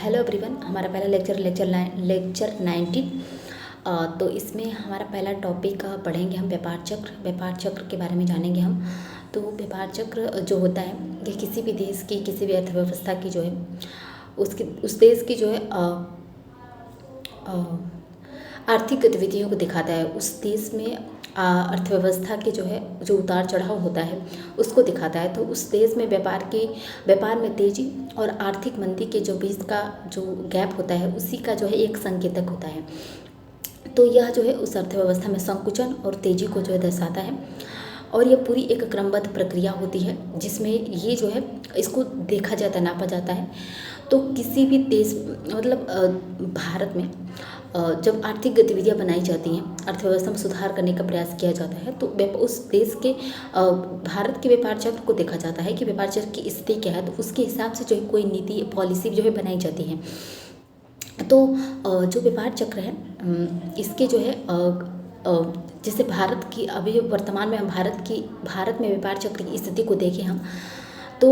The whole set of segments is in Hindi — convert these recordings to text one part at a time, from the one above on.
हेलो एवरीवन, हमारा पहला लेक्चर 19। तो इसमें हमारा पहला टॉपिक पढ़ेंगे हम व्यापार चक्र के बारे में जानेंगे हम। तो व्यापार चक्र जो होता है ये किसी भी देश की, किसी भी अर्थव्यवस्था की जो है उस देश की जो है आर्थिक गतिविधियों को दिखाता है। उस देश में अर्थव्यवस्था के जो उतार चढ़ाव होता है उसको दिखाता है। तो उस देश में व्यापार में तेजी और आर्थिक मंदी के जो बीच का जो गैप होता है उसी का जो है एक संकेतक होता है। तो यह जो है उस अर्थव्यवस्था में संकुचन और तेजी को जो है दर्शाता है। और यह पूरी एक क्रमबद्ध प्रक्रिया होती है जिसमें ये जो है इसको देखा जाता है, नापा जाता है। तो किसी भी देश मतलब भारत में जब आर्थिक गतिविधियां बनाई जाती हैं, अर्थव्यवस्था में सुधार करने का प्रयास किया जाता है, तो उस देश के भारत के व्यापार चक्र को देखा जाता है कि व्यापार चक्र की स्थिति क्या है। तो उसके हिसाब से जो है कोई नीति पॉलिसी जो है बनाई जाती है। तो जो व्यापार चक्र है इसके जो है जैसे भारत की अभी वर्तमान में हम भारत में व्यापार चक्र की स्थिति को देखें हम, तो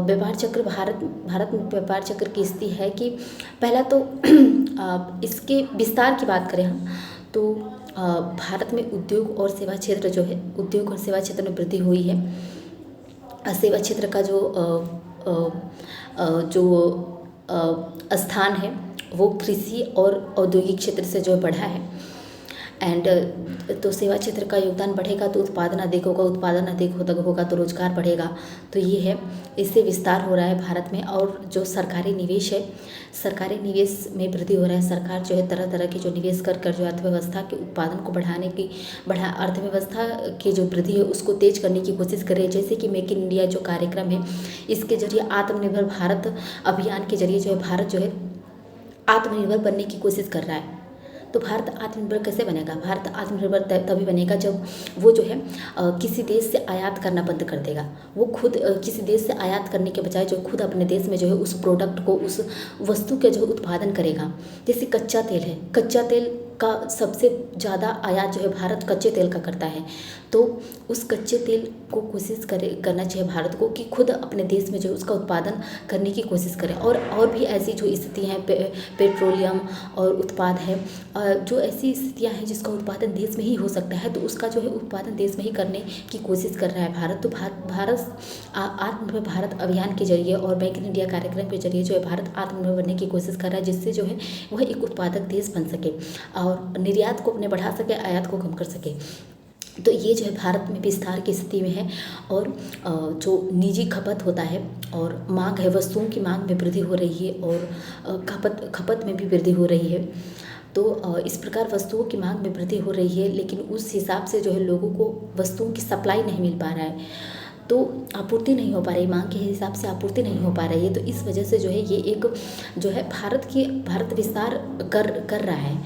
व्यापार चक्र भारत में व्यापार चक्र की स्थिति है कि पहला तो इसके विस्तार की बात करें हम तो भारत में उद्योग और सेवा क्षेत्र में वृद्धि हुई है। सेवा क्षेत्र का स्थान है वो कृषि और औद्योगिक क्षेत्र से जो बढ़ा है। तो सेवा क्षेत्र का योगदान बढ़ेगा तो उत्पादन अधिक होगा तो रोजगार बढ़ेगा। तो ये है, इससे विस्तार हो रहा है भारत में। और जो सरकारी निवेश में वृद्धि हो रहा है। सरकार जो है तरह तरह के जो निवेश कर जो अर्थव्यवस्था के उत्पादन को अर्थव्यवस्था की जो वृद्धि है उसको तेज करने की कोशिश कर रही है। जैसे कि मेक इन इंडिया जो कार्यक्रम है, इसके जरिए आत्मनिर्भर भारत अभियान के जरिए जो है भारत जो है आत्मनिर्भर बनने की कोशिश कर रहा है। तो भारत आत्मनिर्भर कैसे बनेगा? भारत आत्मनिर्भर तभी बनेगा जब वो जो है किसी देश से आयात करना बंद कर देगा। वो खुद किसी देश से आयात करने के बजाय जो खुद अपने देश में जो है उस प्रोडक्ट को, उस वस्तु का जो उत्पादन करेगा। जैसे कच्चा तेल है, कच्चा तेल का सबसे ज़्यादा आयात जो है भारत कच्चे तेल का करता है। तो उस कच्चे तेल को करना चाहिए भारत को कि खुद अपने देश में जो उसका उत्पादन करने की कोशिश करें। और भी ऐसी जो स्थिति हैं, पेट्रोलियम और उत्पाद है, जो ऐसी स्थितियां हैं जिसका उत्पादन देश में ही हो सकता है, तो उसका जो है उत्पादन देश में ही करने की कोशिश कर रहा है भारत। तो भारत आत्मनिर्भर भारत अभियान के जरिए और मेक इन इंडिया कार्यक्रम के जरिए जो है भारत आत्मनिर्भर बनने की कोशिश कर रहा है, जिससे जो है वह एक उत्पादक देश बन सके और निर्यात को अपने बढ़ा सके, आयात को कम कर सके। तो ये जो है भारत में विस्तार की स्थिति में है। और जो निजी खपत होता है और मांग है, वस्तुओं की मांग में वृद्धि हो रही है और खपत में भी वृद्धि हो रही है। तो इस प्रकार वस्तुओं की मांग में वृद्धि हो रही है, लेकिन उस हिसाब से जो है लोगों को वस्तुओं की सप्लाई नहीं मिल पा रहा है, तो आपूर्ति नहीं हो पा रही, मांग के हिसाब से आपूर्ति नहीं हो पा रही है। तो इस वजह से जो है ये एक जो है भारत विस्तार कर रहा है।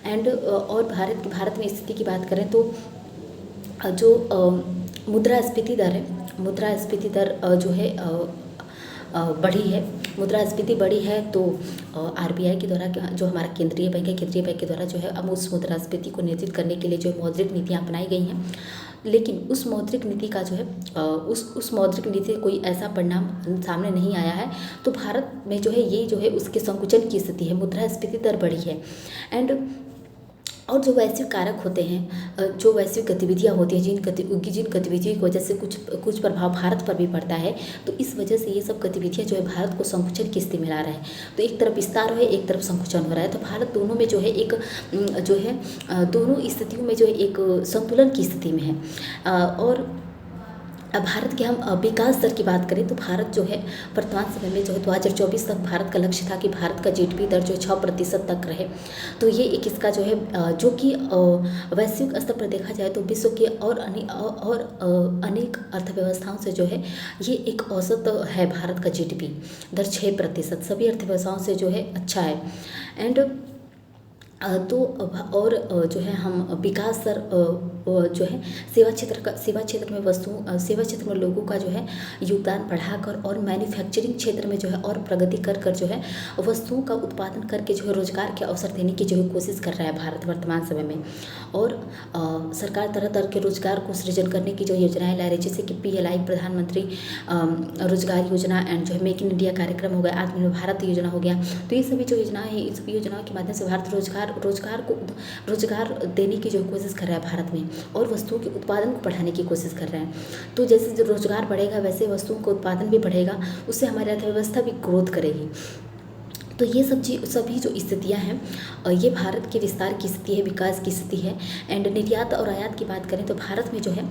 और भारत में स्थिति की बात करें तो जो मुद्रास्फीति दर जो है बढ़ी है, मुद्रास्फीति बढ़ी है। तो RBI के द्वारा जो हमारा केंद्रीय बैंक के द्वारा जो है अब उस मुद्रास्फीति को नियंत्रित करने के लिए जो मौद्रिक नीतियाँ अपनाई गई हैं। लेकिन उस मौद्रिक नीति का जो है उस मौद्रिक नीति से कोई ऐसा परिणाम सामने नहीं आया है। तो भारत में जो है ये जो है उसके संकुचन की स्थिति है, मुद्रास्फीति दर बढ़ी है। और जो वैश्विक कारक होते हैं, जो वैश्विक गतिविधियां होती हैं, जिन गतिविधियों की वजह से कुछ प्रभाव भारत पर भी पड़ता है, तो इस वजह से ये सब गतिविधियां जो है भारत को संकुचन की स्थिति में ला रहा है। तो एक तरफ विस्तार हो है, एक तरफ संकुचन हो रहा है। तो भारत दोनों में जो है एक जो है दोनों स्थितियों में जो है एक संतुलन की स्थिति में है। और अब भारत के हम विकास दर की बात करें तो भारत जो है वर्तमान समय में जो है 2024 तक भारत का लक्ष्य था कि भारत का GDP दर जो 6% तक रहे। तो ये एक इसका जो है जो कि वैश्विक स्तर पर देखा जाए तो विश्व के और अनेक अर्थव्यवस्थाओं से जो है ये एक औसत है। भारत का GDP दर 6% सभी अर्थव्यवस्थाओं से जो है अच्छा है। तो और जो है हम विकास दर जो है सेवा क्षेत्र में सेवा क्षेत्र में लोगों का जो है योगदान बढ़ाकर और मैन्युफैक्चरिंग क्षेत्र में जो है और प्रगति कर जो है वस्तुओं का उत्पादन करके जो है रोजगार के अवसर देने की जो है कोशिश कर रहा है भारत वर्तमान समय में। और सरकार तरह तरह के रोजगार को सृजन करने की जो योजनाएं ला रही है, जैसे कि PLI प्रधानमंत्री रोजगार योजना एंड जो है मेक इन इंडिया कार्यक्रम हो गया, आत्मनिर्भर भारत योजना हो गया। तो ये सभी जो योजनाएं हैं, इस योजनाओं के माध्यम से भारत रोजगार देने की जो कोशिश कर रहा है भारत में, और वस्तुओं के उत्पादन को बढ़ाने की कोशिश कर रहा है। तो जैसे जो रोजगार बढ़ेगा वैसे वस्तुओं का उत्पादन भी बढ़ेगा, उससे हमारी अर्थव्यवस्था भी ग्रोथ करेगी। तो ये सभी जो स्थितियाँ हैं ये भारत के विस्तार की स्थिति है, विकास की स्थिति है। एंड निर्यात और आयात की बात करें तो भारत में जो है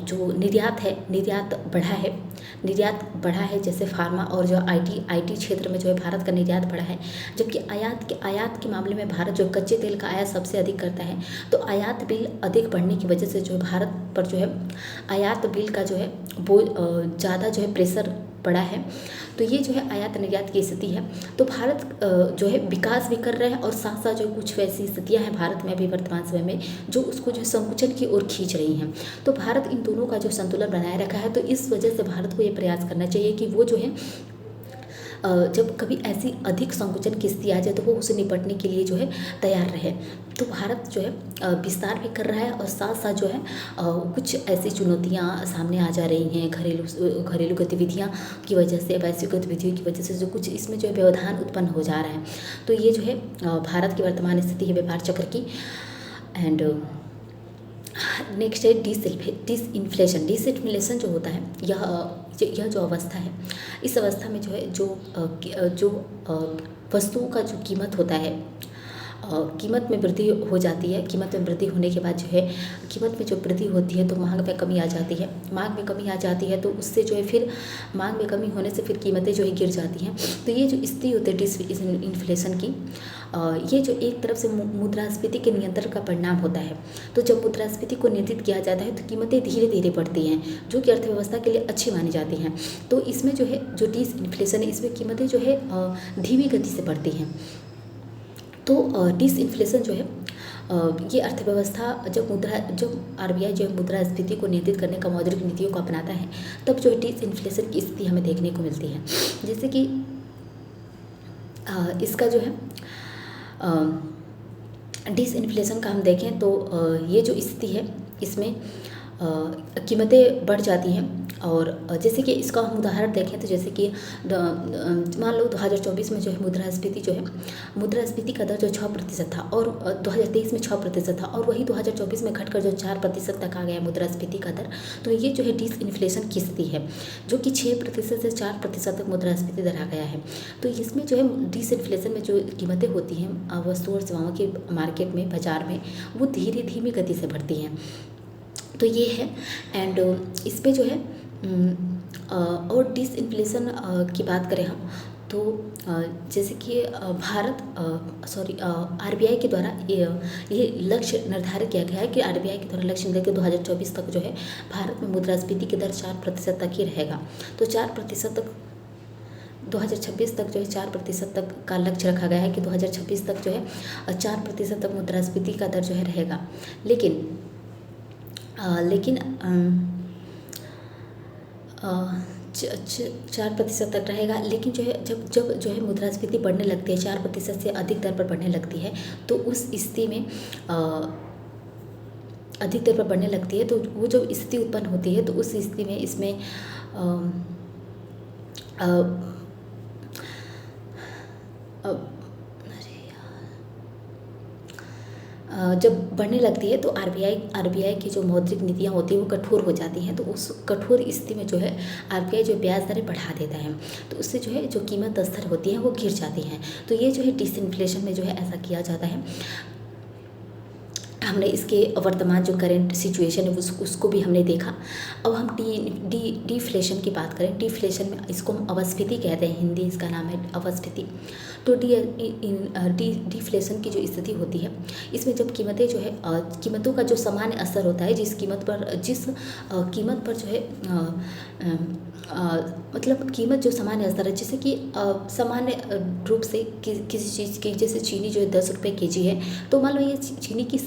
जो निर्यात बढ़ा है जैसे फार्मा और जो IT क्षेत्र में जो है भारत का निर्यात बढ़ा है। जबकि आयात के मामले में भारत जो कच्चे तेल का आयात सबसे अधिक करता है, तो आयात बिल अधिक बढ़ने की वजह से जो है भारत पर जो है आयात बिल का जो है वो ज़्यादा जो है प्रेशर पड़ा है। तो ये जो है आयात निर्यात की स्थिति है। तो भारत जो है विकास भी कर रहा है और साथ साथ जो कुछ वैसी स्थितियां हैं भारत में अभी वर्तमान समय में जो उसको जो संकुचन की ओर खींच रही हैं। तो भारत इन दोनों का जो संतुलन बनाए रखा है। तो इस वजह से भारत को ये प्रयास करना चाहिए कि वो जो है जब कभी ऐसी अधिक संकुचन की स्थिति आ जाए तो वो उसे निपटने के लिए जो है तैयार रहे। तो भारत जो है विस्तार भी कर रहा है और साथ साथ जो है कुछ ऐसी चुनौतियां सामने आ जा रही हैं घरेलू गतिविधियां की वजह से, वैश्विक गतिविधियों की वजह से जो कुछ इसमें जो है व्यवधान उत्पन्न हो जा रहा है। तो ये जो है भारत की वर्तमान स्थिति है व्यापार चक्र की। एंड नेक्स्ट है डिसइन्फ्लेशन जो होता है, यह जो अवस्था है, इस अवस्था में जो है जो वस्तुओं का जो कीमत होता है, कीमत में वृद्धि हो जाती है। कीमत में वृद्धि होने के बाद जो है कीमत में जो वृद्धि होती है तो मांग में कमी आ जाती है। तो उससे जो है फिर मांग में कमी होने से फिर कीमतें जो है गिर जाती हैं। तो ये जो स्थिति होती है डिसइन्फ्लेशन की, ये जो एक तरफ से मुद्रास्फीति के नियंत्रण का परिणाम होता है। तो जब मुद्रास्फीति को नियंत्रित किया जाता है तो कीमतें धीरे धीरे बढ़ती हैं, जो कि अर्थव्यवस्था के लिए अच्छी मानी जाती हैं। तो इसमें जो है जो डिसइन्फ्लेशन है, इसमें कीमतें जो है धीमी गति से बढ़ती हैं। तो डिसइन्फ्लेशन जो है ये अर्थव्यवस्था जब RBI जो है मुद्रास्फीति को नियंत्रित करने का मौद्रिक नीतियों को अपनाता है, तब जो है डिसइन्फ्लेशन की स्थिति हमें देखने को मिलती है। जैसे कि इसका जो है डिसइन्फ्लेशन का हम देखें तो ये जो स्थिति है इसमें कीमतें बढ़ जाती हैं। और जैसे कि इसका हम उदाहरण देखें तो जैसे कि मान लो 2024 में जो है मुद्रास्फीति का दर जो 6% था और 2023 में 6% था, और वही 2024 में घटकर जो 4% तक आ गया मुद्रास्फीति का दर। तो ये जो है डिसइन्फ्लेशन की स्थिति है, जो कि 6% से 4% तक मुद्रास्फीति दर आ गया है। तो इसमें जो है डिसइन्फ्लेशन में जो कीमतें होती हैं वस्तुओं और सेवाओं के मार्केट में, बाजार में, वो धीमी गति से बढ़ती हैं। तो ये है। एंड इस पे जो है और डिसइन्फ्लेशन की बात करें हम तो जैसे कि RBI के द्वारा ये लक्ष्य निर्धारित किया गया है कि RBI के द्वारा लक्ष्य निर्धारित 2024 तक जो है भारत में मुद्रास्फीति की दर 4% तक ही रहेगा। तो 4% तक 2026 तक जो है 4% तक का लक्ष्य रखा गया है कि 2026 तक जो है 4% तक मुद्रास्फीति का दर जो है रहेगा। लेकिन 4% तक रहेगा। लेकिन जो है जब जो है मुद्रास्फीति बढ़ने लगती है, 4% से अधिक दर पर बढ़ने लगती है, तो उस स्थिति में अधिक दर पर बढ़ने लगती है तो वो जो स्थिति उत्पन्न होती है, तो उस स्थिति में इसमें जब बढ़ने लगती है तो RBI की जो मौद्रिक नीतियाँ होती हैं वो कठोर हो जाती हैं। तो उस कठोर स्थिति में जो है RBI जो ब्याज दरें बढ़ा देता है, तो उससे जो है जो कीमत स्तर होती है वो गिर जाती हैं। तो ये जो है डिसइन्फ्लेशन में जो है ऐसा किया जाता है। हमने इसके वर्तमान जो करेंट सिचुएशन है उसको भी हमने देखा। अब हम डिफ्लेशन की बात करें। डिफ्लेशन में इसको हम अपस्फीति कहते हैं, हिंदी इसका नाम है अपस्फीति। तो डिफ्लेशन की जो स्थिति होती है, इसमें जब कीमतें जो है कीमतों का जो सामान्य असर होता है, जिस कीमत पर जो है मतलब कीमत जो सामान्य असर है, जैसे कि सामान्य रूप से किसी चीज़ की, जैसे चीनी जो है 10 रुपये kg है, तो मान लो ये चीनी की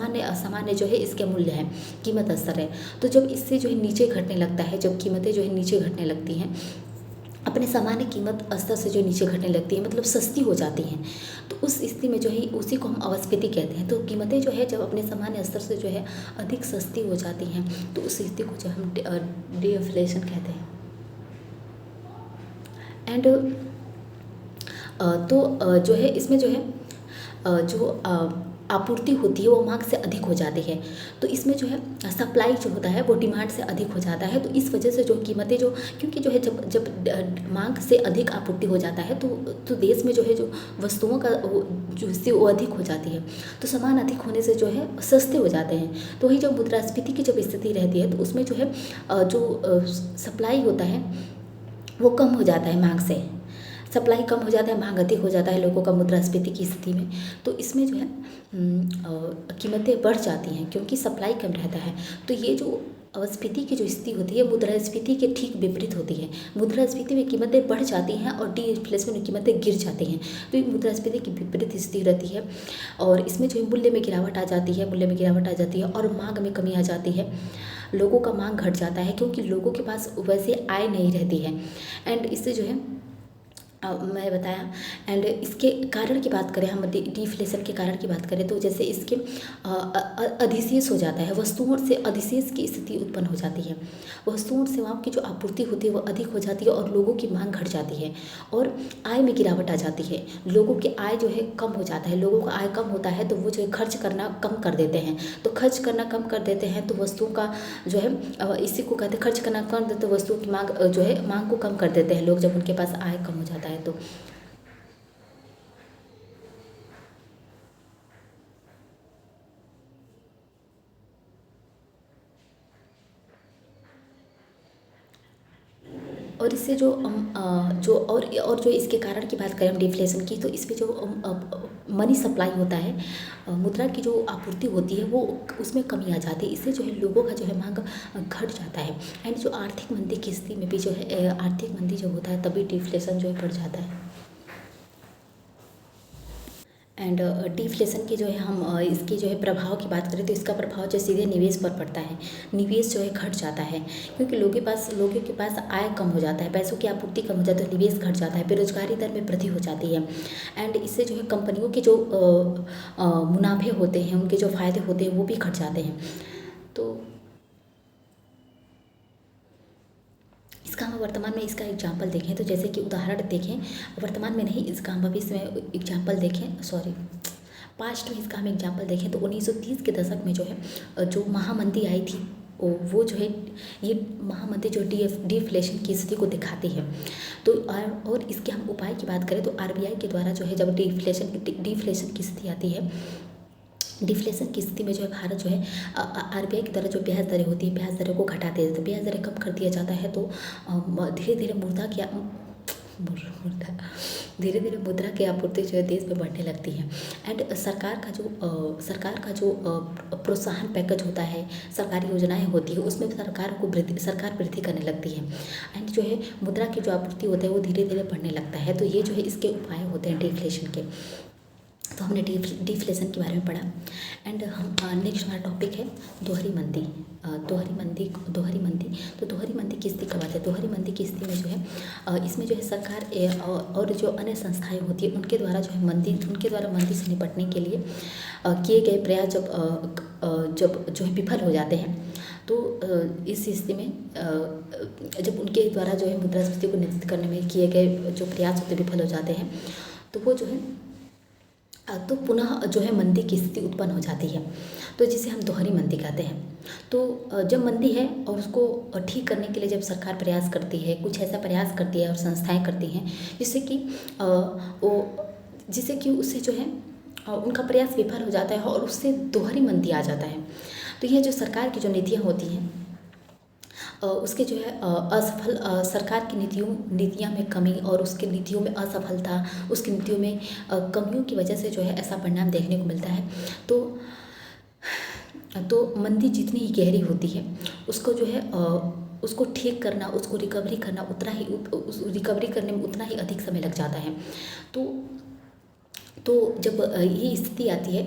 सामान्य सामान्य जो है इसके मूल्य है, कीमत स्तर है। तो जब इससे जो है नीचे घटने लगता है, जब कीमतें जो है नीचे घटने लगती हैं, अपने सामान्य कीमत स्तर से जो नीचे घटने लगती है, मतलब सस्ती हो जाती हैं, तो उस स्थिति में जो है उसी को हम अपस्फीति कहते हैं। तो कीमतें जो है जब अपने सामान्य स्तर से जो है अधिक सस्ती हो जाती हैं, तो उस स्थिति को जो हम डिफ्लेशन कहते हैं। एंड जो है इसमें जो है जो आपूर्ति होती है वो मांग से अधिक हो जाती है। तो इसमें जो है सप्लाई जो होता है वो डिमांड से अधिक हो जाता है। तो इस वजह से जो कीमतें जो, क्योंकि जो है जब जब मांग से अधिक आपूर्ति हो जाता है तो देश में जो है जो वस्तुओं का जो हिस्से वो अधिक हो जाती है। तो सामान अधिक होने से जो है सस्ते हो जाते हैं। तो वही जब मुद्रास्फीति की जब स्थिति रहती है तो उसमें जो है जो सप्लाई होता है वो कम हो जाता है, मांग से सप्लाई कम हो जाता है, मांग अधिक हो जाता है लोगों का मुद्रास्फीति की स्थिति में। तो इसमें जो है कीमतें बढ़ जाती हैं क्योंकि सप्लाई कम रहता है। तो ये जो अपस्फीति की जो स्थिति होती है मुद्रास्फीति के ठीक विपरीत होती है। मुद्रास्फीति में कीमतें बढ़ जाती हैं और डिफ्लेशन में कीमतें गिर जाती हैं। तो ये मुद्रास्फीति की विपरीत स्थिति रहती है और इसमें जो है मूल्य में गिरावट आ जाती है और मांग में कमी आ जाती है। लोगों का मांग घट जाता है क्योंकि लोगों के पास वैसे आय नहीं रहती है। एंड इससे जो है मैं बताया। एंड इसके कारण की बात करें, हम डिफ्लेशन के कारण की बात करें तो जैसे इसके अधिशेष हो जाता है, वस्तुओं से अधिशेष की स्थिति उत्पन्न हो जाती है। वस्तुओं और सेवाओं की जो आपूर्ति होती है वो अधिक हो जाती है और लोगों की मांग घट जाती है और आय में गिरावट आ जाती है। लोगों की आय जो है कम हो जाता है, लोगों का आय कम होता है तो वो जो है खर्च करना कम कर देते हैं। तो खर्च करना कम कर देते हैं तो वस्तुओं का जो है इसी को कहते हैं खर्च करना कम देते, वस्तुओं की मांग जो है मांग को कम कर देते हैं लोग जब उनके पास आय कम हो जाता है तो। और इससे जो जो और जो इसके कारण की बात करें हम डिफ्लेशन की, तो इसमें जो मनी सप्लाई होता है, मुद्रा की जो आपूर्ति होती है वो उसमें कमी आ जाती है। इससे जो है लोगों का जो है मांग घट जाता है। एंड जो आर्थिक मंदी की स्थिति में भी जो है आर्थिक मंदी जब होता है तभी डिफ्लेशन जो है बढ़ जाता है। एंड डिफ्लेशन की जो है हम इसकी जो है प्रभाव की बात करें तो इसका प्रभाव जो सीधे निवेश पर पड़ता है। निवेश जो है घट जाता है क्योंकि लोगों के पास आय कम हो जाता है, पैसों की आपूर्ति कम हो जाती है तो निवेश घट जाता है, बेरोजगारी दर में वृद्धि हो जाती है। एंड इससे जो है कंपनियों के जो मुनाफे होते हैं, उनके जो फ़ायदे होते हैं वो भी घट जाते हैं। तो इसका हम वर्तमान में इसका एग्जाम्पल देखें तो जैसे कि उदाहरण देखें, वर्तमान में नहीं इसका हम भविष्य में एग्जाम्पल देखें, सॉरी पास्ट में इसका हम एग्जाम्पल देखें तो 1930 के दशक में जो है जो महामंदी आई थी वो जो है ये महामंदी जो डिफ्लेशन की स्थिति को दिखाती है। तो और इसके हम उपाय की बात करें तो आरबीआई के द्वारा जो है जब डिफ्लेशन की स्थिति आती है, डिफ्लेशन की स्थिति में जो है भारत जो है आरबीआई की द्वारा जो ब्याज दरें होती है ब्याज दरों को घटा दिया जाता है, ब्याज दरें कम कर दिया जाता है तो धीरे धीरे मुद्रा की आपूर्ति जो है देश में बढ़ने लगती है। एंड सरकार का जो प्रोत्साहन पैकेज होता है, सरकारी योजनाएं होती है उसमें सरकार वृद्धि करने लगती है। एंड जो है मुद्रा की जो आपूर्ति होता है वो धीरे धीरे बढ़ने लगता है। तो ये जो है इसके उपाय होते हैं डिफ्लेशन के। तो हमने डिफ्लेशन के बारे में पढ़ा। एंड हम नेक्स्ट हमारा टॉपिक है दोहरी मंदी। दोहरी मंदी की स्थिति कब आती है? दोहरी मंदी की स्थिति में जो है इसमें जो है सरकार और जो अन्य संस्थाएं होती है उनके द्वारा मंदी से निपटने के लिए किए गए प्रयास जब जो है विफल हो जाते हैं तो इस स्थिति में जब उनके द्वारा जो है मुद्रास्फीति को नियंत्रित करने में किए गए जो प्रयास होते विफल हो जाते हैं तो वो जो है तो पुनः जो है मंदी की स्थिति उत्पन्न हो जाती है, तो जिसे हम दोहरी मंदी कहते हैं। तो जब मंदी है और उसको ठीक करने के लिए जब सरकार प्रयास करती है, कुछ ऐसा प्रयास करती है और संस्थाएं करती हैं जिससे कि उससे जो है उनका प्रयास विफल हो जाता है और उससे दोहरी मंदी आ जाता है। तो ये जो सरकार की जो नीतियाँ होती हैं उसके जो है असफल सरकार की नीतियाँ में कमी और उसकी नीतियों में असफलता, उसकी नीतियों में कमियों की वजह से जो है ऐसा परिणाम देखने को मिलता है। तो मंदी जितनी ही गहरी होती है उसको जो है उसको ठीक करना, उसको रिकवरी करना उस रिकवरी करने में उतना ही अधिक समय लग जाता है। तो तो जब ये स्थिति आती है,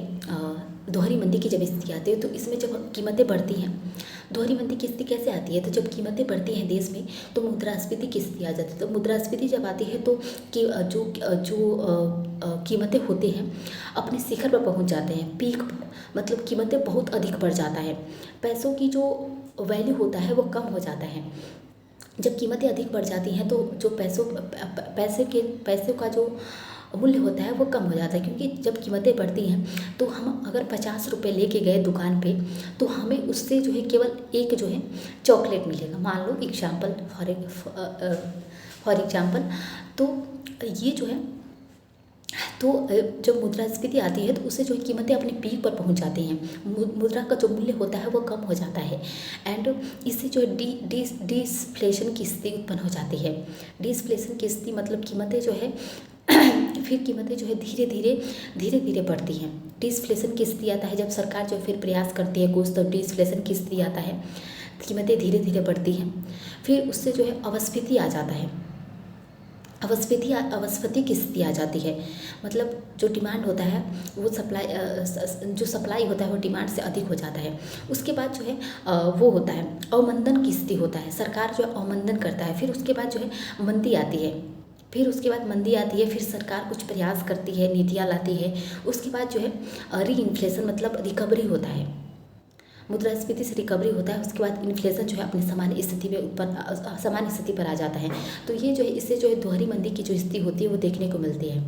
दोहरी मंदी की जब स्थिति आती है, तो इसमें जब कीमतें बढ़ती हैं, दोहरी मंदी की स्थिति कैसे आती है, तो जब कीमतें बढ़ती हैं देश में तो मुद्रास्फीति की स्थिति आ जाती है। तो मुद्रास्फीति जब आती है तो कि जो कीमतें होती हैं अपने शिखर पर पहुंच जाते हैं, पीक पर, मतलब कीमतें बहुत अधिक बढ़ जाता है, पैसों की जो वैल्यू होता है वो कम हो जाता है। जब कीमतें अधिक बढ़ जाती हैं तो जो पैसे का जो मूल्य होता है वो कम हो जाता है, क्योंकि जब कीमतें बढ़ती हैं तो हम अगर 50 रुपये लेके गए दुकान पे तो हमें उससे जो है केवल एक जो है चॉकलेट मिलेगा, मान लो एग्जाम्पल, फॉर एग्जाम्पल। तो ये जो है, तो जब मुद्रास्फीति आती है तो उससे जो है कीमतें अपने पीक पर पहुंच जाती हैं, मुद्रा का जो मूल्य होता है वो कम हो जाता है, एंड इससे जो है डिसफ्लेशन की स्थिति उत्पन्न हो जाती है। डिसफ्लेशन की स्थिति मतलब कीमतें जो है फिर कीमतें जो है धीरे धीरे बढ़ती हैं। डिसफ्लेशन की स्थिति आता है जब सरकार जो फिर प्रयास करती है कुछ, तो डिसफ्लेशन की स्थिति आता है, कीमतें धीरे धीरे बढ़ती हैं। फिर उससे जो है अवस्फीति आ जाता है, अवस्फीति की स्थिति आ जाती है, मतलब जो डिमांड होता है वो जो सप्लाई होता है वो डिमांड से अधिक हो जाता है। उसके बाद जो है वो होता है अवमंदन की स्थिति होता है, सरकार जो है अवमंदन करता है। फिर उसके बाद जो है मंदी आती है, फिर सरकार कुछ प्रयास करती है, नीतियाँ लाती है। उसके बाद जो है री इन्फ्लेशन मतलब रिकवरी होता है, मुद्रास्फीति से रिकवरी होता है। उसके बाद इन्फ्लेशन जो है अपनी सामान्य स्थिति पर आ जाता है। तो ये जो है, इससे जो है दोहरी मंदी की जो स्थिति होती है वो देखने को मिलती है।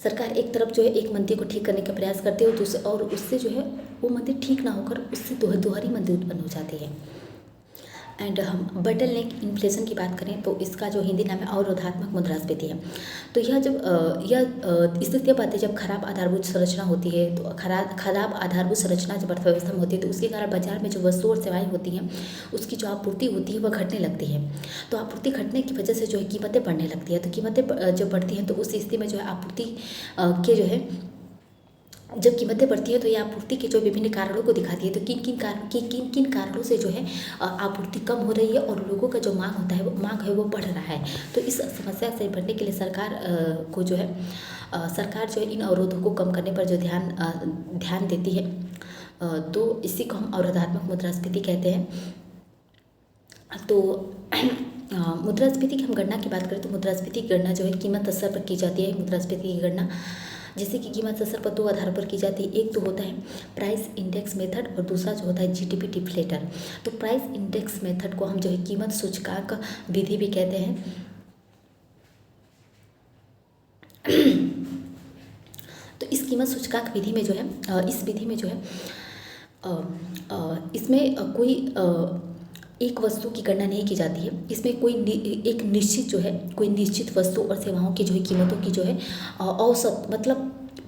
सरकार एक तरफ जो है एक मंदी को ठीक करने का प्रयास करती है और उससे जो है वो मंदी ठीक ना होकर उससे दोहरी मंदी उत्पन्न हो जाती है। एंड हम बटलनेक इन्फ्लेशन की बात करें तो इसका जो हिंदी नाम है अवरोधात्मक मुद्रास्फीति है। तो यह जब यह स्थितियाँ आती है जब खराब आधारभूत संरचना होती है, तो खराब आधारभूत संरचना जब अर्थव्यवस्था में होती है तो उसके कारण बाजार में जो वस्तु और सेवाएं होती हैं उसकी जो आपूर्ति होती है वह घटने लगती है। तो आपूर्ति घटने की वजह से जो है कीमतें बढ़ने लगती है। तो कीमतें जब बढ़ती हैं तो उस स्थिति में जो है आपूर्ति के जो है, जब कीमतें बढ़ती है तो ये आपूर्ति के जो विभिन्न कारणों को दिखाती है। तो किन कारणों से जो है आपूर्ति कम हो रही है और लोगों का जो मांग है वो बढ़ रहा है। तो इस समस्या से निपटने के लिए सरकार जो है इन अवरोधों को कम करने पर जो ध्यान देती है, तो इसी को हम अवरोधात्मक मुद्रास्फीति कहते हैं। तो मुद्रास्फीति की हम गणना की बात करें तो मुद्रास्फीति की गणना जो है कीमत स्तर पर की जाती है। मुद्रास्फीति की गणना जैसे कि कीमत स्तर पर दो आधारों पर की जाती है, एक तो होता है प्राइस इंडेक्स मेथड और दूसरा जो होता है जीडीपी डिफ्लेटर। तो प्राइस इंडेक्स मेथड को हम जो है कीमत सूचकांक विधि भी कहते हैं। तो इस कीमत सूचकांक विधि में जो है, इस विधि में जो है इसमें कोई एक वस्तु की गणना नहीं की जाती है। इसमें कोई निश्चित वस्तु और सेवाओं की जो है कीमतों की जो है औसत, मतलब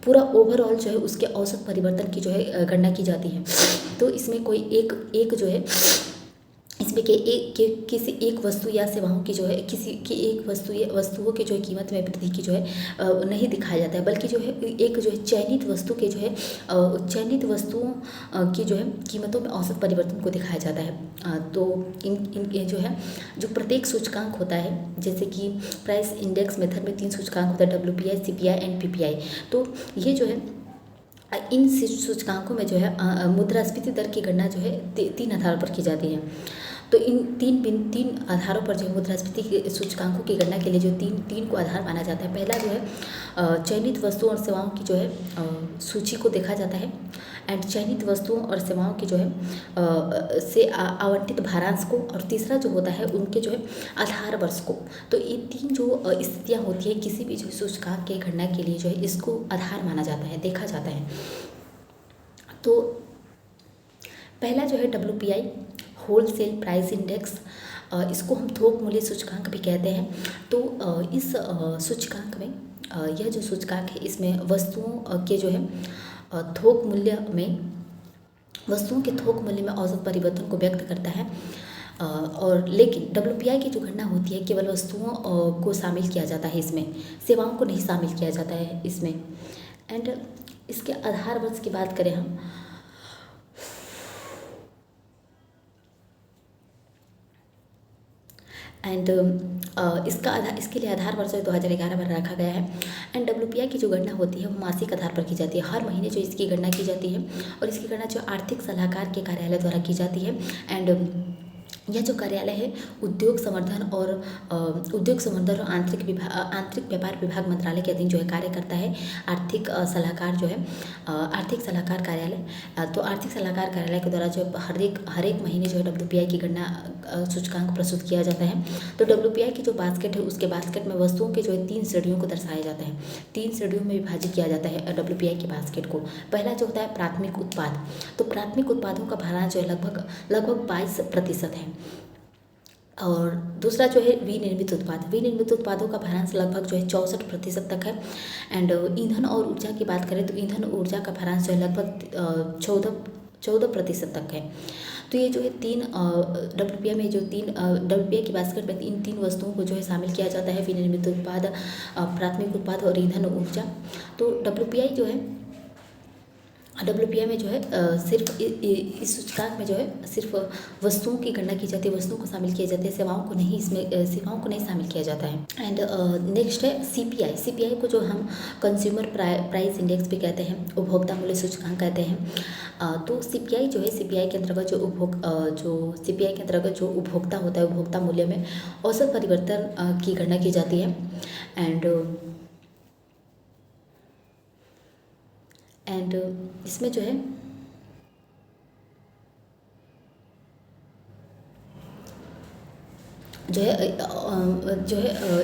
पूरा ओवरऑल जो है उसके औसत परिवर्तन की जो है गणना की जाती है। तो इसमें कोई एक जो है, इसमें किसी एक वस्तु या सेवाओं की जो है, किसी की एक वस्तुओं के जो है कीमत में वृद्धि की जो है नहीं दिखाया जाता है, बल्कि जो है एक जो है चयनित वस्तुओं की जो है कीमतों में औसत परिवर्तन को दिखाया जाता है। तो इन जो है जो प्रत्येक सूचकांक होता है, जैसे कि प्राइस इंडेक्स मेथड में 3 सूचकांक होता है, WPI, CPI एंड PPI। तो ये जो है इन सूचकांकों में जो है मुद्रास्फीति दर की गणना जो है 3 आधारों पर की जाती है। तो इन तीन आधारों पर जो मुद्रास्फीति के सूचकांकों की गणना के लिए जो तीन को आधार माना जाता है। पहला जो है चयनित वस्तुओं और सेवाओं की जो है सूची को देखा जाता है, एंड चयनित वस्तुओं और सेवाओं की जो है से आवंटित भारांश को, और तीसरा जो होता है उनके जो है आधार वर्ष को। तो ये 3 जो स्थितियाँ होती है किसी भी जो सूचकांक की गणना के लिए जो है इसको आधार माना जाता है, देखा जाता है। तो पहला जो है WPI, होलसेल प्राइस इंडेक्स, इसको हम थोक मूल्य सूचकांक भी कहते हैं। तो इस सूचकांक में यह जो सूचकांक है इसमें वस्तुओं के जो है वस्तुओं के थोक मूल्य में औसत परिवर्तन को व्यक्त करता है। और लेकिन WPI की जो गणना होती है केवल वस्तुओं को शामिल किया जाता है, इसमें सेवाओं को नहीं शामिल किया जाता है इसमें। एंड इसके आधार वर्ष की बात करें हम, एंड इसके लिए आधार वर्ष 2011 में रखा गया है। एंड डब्ल्यूपीआई की जो गणना होती है वो मासिक आधार पर की जाती है, हर महीने जो इसकी गणना की जाती है, और इसकी गणना जो आर्थिक सलाहकार के कार्यालय द्वारा की जाती है। एंड यह जो कार्यालय है उद्योग संवर्धन और आंतरिक व्यापार विभाग मंत्रालय के अधीन जो है कार्य करता है। आर्थिक सलाहकार जो है आर्थिक सलाहकार कार्यालय, तो आर्थिक सलाहकार कार्यालय के द्वारा जो हर एक महीने जो है डब्ल्यूपीआई की गणना सूचकांक प्रस्तुत किया जाता है। तो डब्ल्यूपीआई की जो बास्केट है उसके बास्केट में वस्तुओं के जो है 3 श्रेणियों को दर्शाया जाता है, 3 श्रेणियों में विभाजित किया जाता है डब्ल्यूपीआई की बास्केट को। पहला जो होता है प्राथमिक उत्पाद, तो प्राथमिक उत्पादों का भारांश जो है लगभग 22% है। और दूसरा जो है विनिर्मित उत्पादों का भारांश लगभग जो है 64% तक है। एंड ईंधन और ऊर्जा की बात करें तो ईंधन ऊर्जा का भारांश जो है लगभग 14% तक है। तो ये जो है डब्ल्यूपीआई में जो डब्ल्यूपीआई की बास्केट में इन 3 वस्तुओं को जो है शामिल किया जाता है, विनिर्मित उत्पाद, प्राथमिक उत्पाद और ईंधन ऊर्जा। तो डब्ल्यूपीआई में जो है सिर्फ इस सूचकांक में जो है सिर्फ वस्तुओं की गणना की जाती है, वस्तुओं को शामिल किया जाता है, सेवाओं को नहीं शामिल किया जाता है। एंड नेक्स्ट है सीपीआई को जो हम कंज्यूमर प्राइस इंडेक्स भी कहते हैं, उपभोक्ता मूल्य सूचकांक कहते हैं। तो सीपीआई के अंतर्गत जो उपभोक्ता होता है, उपभोक्ता मूल्य में औसत परिवर्तन की गणना की जाती है। एंड इसमें जो है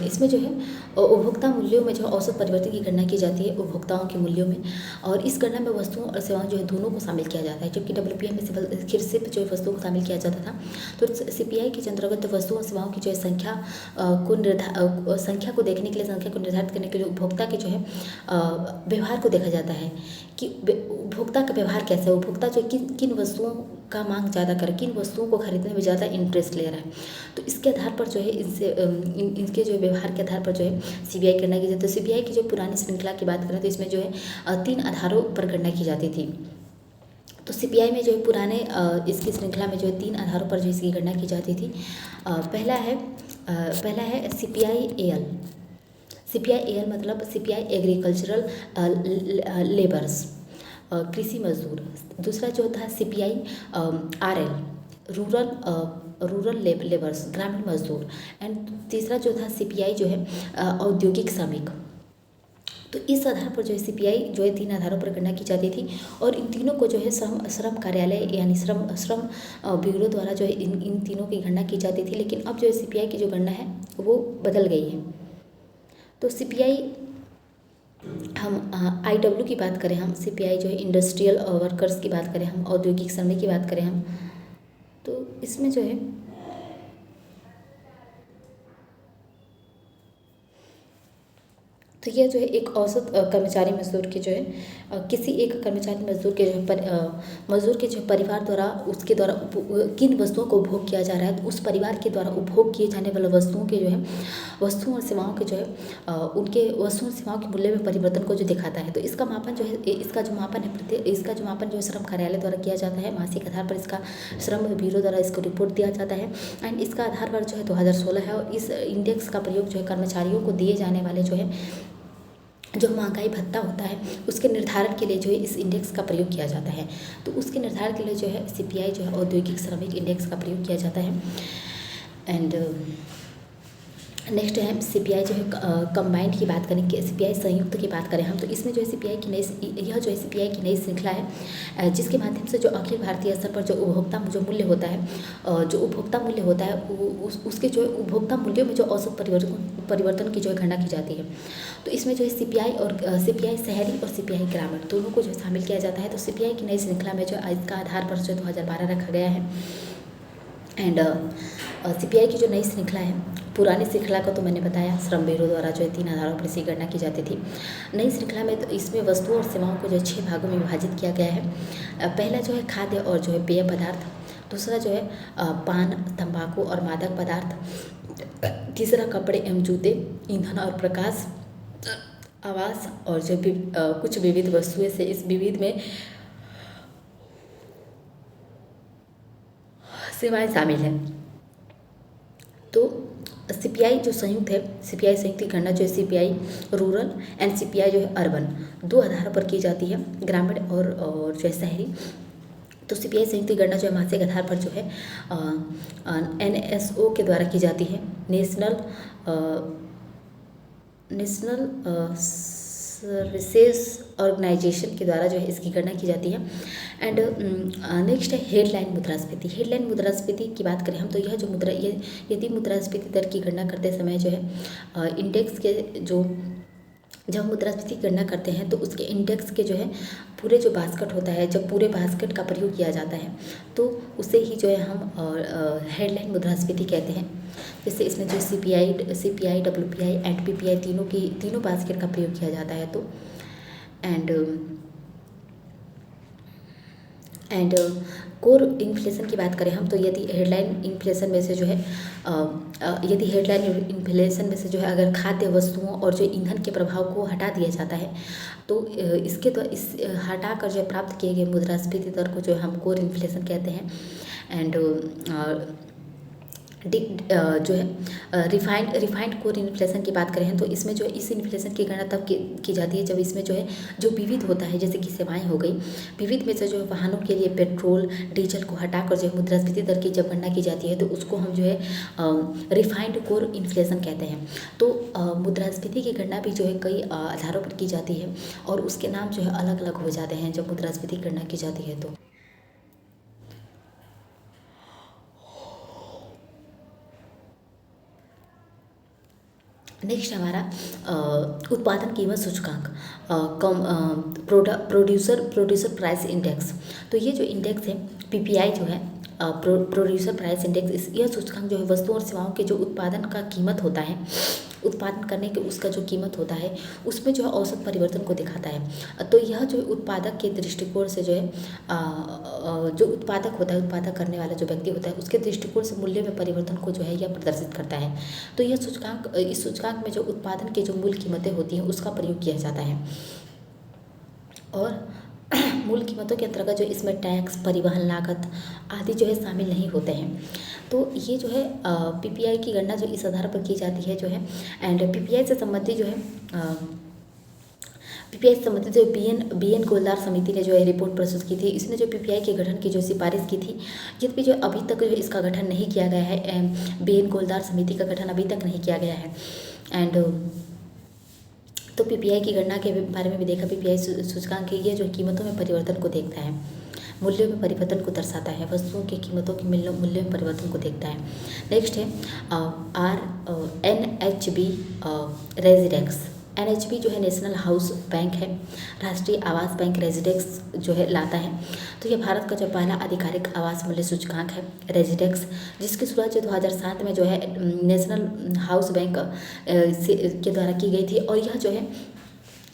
इसमें जो है उपभोक्ता मूल्यों में जो औसत परिवर्तन की गणना की जाती है उपभोक्ताओं के मूल्यों में, और इस गणना में वस्तुओं और सेवाओं जो है दोनों को शामिल किया जाता है, जबकि डब्ल्यूपीआई में सिर्फ जो है वस्तुओं को शामिल किया जाता था। तो सीपीआई के अंतर्गत वस्तुओं और सेवाओं की जो है संख्या को देखने के लिए, संख्या को निर्धारित करने के लिए उपभोक्ता के जो है व्यवहार को देखा जाता है कि उपभोक्ता का व्यवहार कैसा है, उपभोक्ता जो किन वस्तुओं का मांग ज़्यादा कर, किन वस्तुओं को खरीदने में ज़्यादा इंटरेस्ट ले रहा है। तो इसके आधार पर जो है इनके जो व्यवहार के आधार पर जो है सीबीआई गणना की जाती है। तो सीबीआई की जो पुरानी श्रृंखला की बात करें तो इसमें जो है 3 आधारों पर गणना की जाती थी। तो सीपीआई में जो है पुराने इसकी श्रृंखला में जो है 3 आधारों पर जो इसकी गणना की जाती थी। पहला है सीपीआई एल मतलब सीपीआई एग्रीकल्चरल लेबर्स, कृषि मजदूर। दूसरा जो था सीपीआई आरएल रूरल लेबर्स, ग्रामीण मजदूर। एंड तीसरा जो था सीपीआई जो है औद्योगिक श्रमिक। तो इस आधार पर जो है सीपीआई जो है 3 आधारों पर गणना की जाती थी, और इन तीनों को जो है श्रम कार्यालय यानी श्रम ब्यूरो द्वारा जो है इन तीनों की गणना की जाती थी। लेकिन अब जो है सीपीआई की जो गणना है वो बदल गई है। तो सीपीआई हम आईडब्ल्यू की बात करें, हम सीपीआई जो है इंडस्ट्रियल वर्कर्स की बात करें, हम औद्योगिक श्रमिक की बात करें हम, तो इसमें जो है तो यह जो है एक औसत कर्मचारी मजदूर के जो है किसी एक कर्मचारी मजदूर के मजदूर के जो परिवार द्वारा उसके द्वारा किन वस्तुओं को उपभोग किया जा रहा है, तो उस परिवार के द्वारा उपभोग किए जाने वाले वस्तुओं के जो है वस्तुओं और सेवाओं के जो है उनके वस्तुओं और सेवाओं के मूल्य में परिवर्तन को जो दिखाता है। तो इसका मापन जो है इसका जो मापन जो है श्रम कार्यालय द्वारा किया जाता है। मासिक आधार पर इसका श्रम ब्यूरो द्वारा इसको रिपोर्ट दिया जाता है। एंड इसका आधार पर जो है 2016 है, और इस इंडेक्स का प्रयोग जो है कर्मचारियों को दिए जाने वाले जो महंगाई भत्ता होता है उसके निर्धारण के लिए जो है इस इंडेक्स का प्रयोग किया जाता है। तो उसके निर्धारण के लिए जो है सीपीआई जो है औद्योगिक श्रमिक इंडेक्स का प्रयोग किया जाता है। एंड नेक्स्ट है सीपीआई जो है कंबाइंड की बात करें, सीपीआई संयुक्त की बात करें हम, तो इसमें जो है सीपीआई की नई श्रृंखला है, जिसके माध्यम से जो अखिल भारतीय स्तर पर जो उपभोक्ता मूल्य होता है उसके जो है उपभोक्ता मूल्यों में जो औसत परिवर्तन की जो है गणना की जाती है। तो इसमें जो है सीपीआई शहरी और सीपीआई ग्रामीण दोनों को जो शामिल किया जाता है। तो सीपीआई की नई श्रृंखला में जो इसका आधार पर जो 2012 रखा गया है। एंड सीपीआई की जो नई श्रृंखला है, पुरानी श्रृंखला को तो मैंने बताया श्रम ब्यूरो द्वारा जो है 3 आधारों पर इसकी गणना की जाती थी। नई श्रृंखला में तो इसमें वस्तुओं और सेवाओं को जो 6 भागों में विभाजित किया गया है। पहला जो है खाद्य और जो है पेय पदार्थ, दूसरा जो है पान, तंबाकू और मादक पदार्थ, तीसरा कपड़े एवं जूते, ईंधन और प्रकाश, आवास, और जो कुछ विविध वस्तुएं से इस विविध में सेवाएं शामिल हैं। तो सीपीआई जो संयुक्त है, सीपीआई संयुक्त की गणना जो है सीपीआई रूरल एंड सीपीआई जो है अर्बन, दो आधारों पर की जाती है, ग्रामीण और जो है शहरी। तो सीपीआई संयुक्त की गणना जो है मासिक आधार पर जो है एनएसओ के द्वारा की जाती है, नेशनल सर्विसेज ऑर्गेनाइजेशन के द्वारा जो है इसकी गणना की जाती है। एंड नेक्स्ट है हेडलाइन मुद्रास्फीति। हेडलाइन मुद्रास्फीति की बात करें हम तो यह जो यदि मुद्रास्फीति दर की गणना करते समय जो है इंडेक्स के जब मुद्रास्फीति की गणना करते हैं तो उसके इंडेक्स के जो है पूरे जो बास्केट होता है, जब पूरे बास्केट का प्रयोग किया जाता है तो उसे ही जो है हम हेडलाइन मुद्रास्फीति कहते हैं। जैसे इसमें जो सीपीआई, डब्ल्यूपीआई एंड पीपीआई तीनों बास्केट का प्रयोग किया जाता है। तो एंड कोर इन्फ्लेशन की बात करें हम तो यदि हेडलाइन इन्फ्लेशन में से जो है अगर खाद्य वस्तुओं और जो ईंधन के प्रभाव को हटा दिया जाता है तो इसके तो इस हटा कर जो प्राप्त किए गए मुद्रास्फीति दर को जो हम कोर इन्फ्लेशन कहते हैं। एंड जो है रिफाइंड कोर इन्फ्लेशन की बात करें तो इसमें जो है इस इन्फ्लेशन की गणना तब की जाती है जब इसमें जो है जो विविध होता है, जैसे कि सेवाएं हो गई, विविध में से जो वाहनों के लिए पेट्रोल डीजल को हटाकर जो है मुद्रास्फीति दर की जब गणना की जाती है तो उसको हम जो है रिफाइंड कोर इन्फ्लेशन कहते हैं। तो मुद्रास्फीति की गणना भी जो है कई आधारों पर की जाती है और उसके नाम जो है अलग अलग हो जाते हैं जब मुद्रास्फीति की गणना की जाती है। तो नेक्स्ट हमारा उत्पादन कीमत सूचकांक, प्रोड्यूसर प्राइस इंडेक्स। तो ये जो इंडेक्स है पीपीआई जो है प्रोड्यूसर प्राइस इंडेक्स, यह सूचकांक जो है वस्तुओं और सेवाओं के जो उत्पादन का कीमत होता है, उत्पादन करने के उसका जो कीमत होता है उसमें जो है औसत परिवर्तन को दिखाता है। तो यह जो उत्पादक के दृष्टिकोण से जो है जो उत्पादक होता है, उत्पादक करने वाला जो व्यक्ति होता है उसके दृष्टिकोण से मूल्य में परिवर्तन को जो है यह प्रदर्शित करता है। तो यह सूचकांक, इस सूचकांक में जो उत्पादन की जो मूल कीमतें होती हैं उसका प्रयोग किया जाता है। और मूल कीमतों के अंतर्गत जो इसमें टैक्स, परिवहन लागत आदि जो है शामिल नहीं होते हैं। तो ये जो है पीपीआई की गणना जो इस आधार पर की जाती है जो है। एंड पीपीआई से संबंधित जो है पीपीआई से संबंधित जो बीएन गोलदार समिति ने जो है रिपोर्ट प्रस्तुत की थी। इसने जो पीपीआई के गठन की जो सिफारिश की थी, यद्यपि जो अभी तक जो इसका गठन नहीं किया गया है, बीएन गोलदार समिति का गठन अभी तक नहीं किया गया है। एंड तो पीपीआई की गणना के बारे में भी देखा, पीपीआई सूचकांक ये जो कीमतों में परिवर्तन को देखता है, मूल्यों में परिवर्तन को दर्शाता है, वस्तुओं की कीमतों के मूल्य में परिवर्तन को देखता है। नेक्स्ट है NHB रेजिडेक्स। NHB जो है नेशनल हाउस बैंक है, राष्ट्रीय आवास बैंक रेजिडेक्स जो है लाता है। तो यह भारत का जो पहला आधिकारिक आवास मूल्य सूचकांक है रेजिडेक्स, जिसकी शुरुआत जो 2007 में जो है नेशनल हाउस बैंक के द्वारा की गई थी। और यह जो है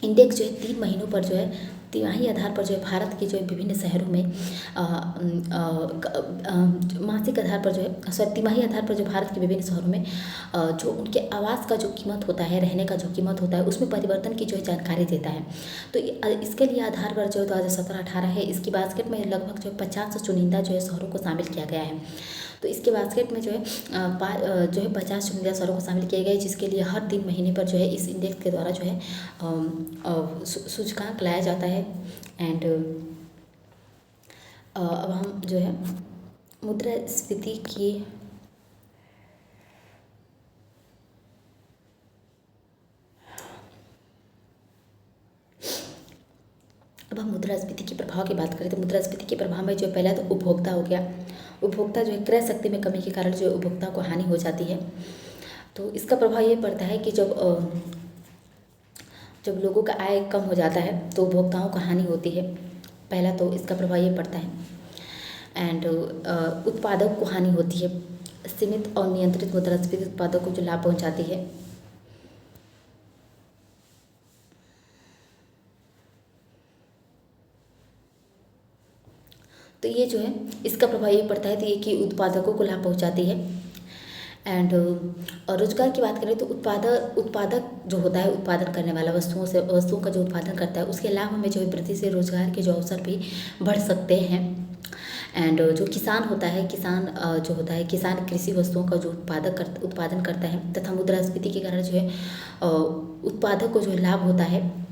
इंडेक्स जो है 3 महीनों पर जो है तिमाही आधार पर जो है भारत के जो है विभिन्न शहरों में मासिक आधार पर जो है तिमाही आधार पर जो भारत के विभिन्न शहरों में जो उनके आवास का जो कीमत होता है, रहने का जो कीमत होता है, उसमें परिवर्तन की जो है जानकारी देता है। तो इसके लिए आधार पर जो 2017-18 है, इसकी बास्केट में लगभग जो 50 चुनिंदा जो है शहरों को शामिल किया गया है। तो इसके बास्केट में जो है 50 चुनिंदा शहरों को शामिल किया गया है, जिसके लिए हर 3 महीने पर जो है इस इंडेक्स के द्वारा जो है सूचकांक लाया जाता है। एंड अब हम जो है मुद्रास्फीति की अब हम मुद्रास्फीति के प्रभाव की बात करें तो मुद्रास्फीति के प्रभाव में जो पहला तो उपभोक्ता हो गया। उपभोक्ता जो है क्रय शक्ति में कमी के कारण जो उपभोक्ता को हानि हो जाती है। तो इसका प्रभाव ये पड़ता है कि जब लोगों का आय कम हो जाता है तो उपभोक्ताओं को हानि होती है, पहला तो इसका प्रभाव ये पड़ता है। एंड उत्पादक को हानि होती है, सीमित और नियंत्रित मुद्रास्फीति उत्पादक को जो लाभ पहुंचाती है। तो ये जो है इसका प्रभाव ये पड़ता है कि उत्पादकों को लाभ पहुंचाती है। एंड रोजगार की बात करें तो उत्पादक जो होता है, उत्पादन करने वाला वस्तुओं का जो उत्पादन करता है, उसके लाभ में जो है वृद्धि से रोजगार के जो अवसर भी बढ़ सकते हैं। एंड जो किसान होता है, किसान जो होता है, किसान कृषि वस्तुओं का जो उत्पादन करता है तथा मुद्रास्फीति के कारण जो है उत्पादक को जो है लाभ होता है।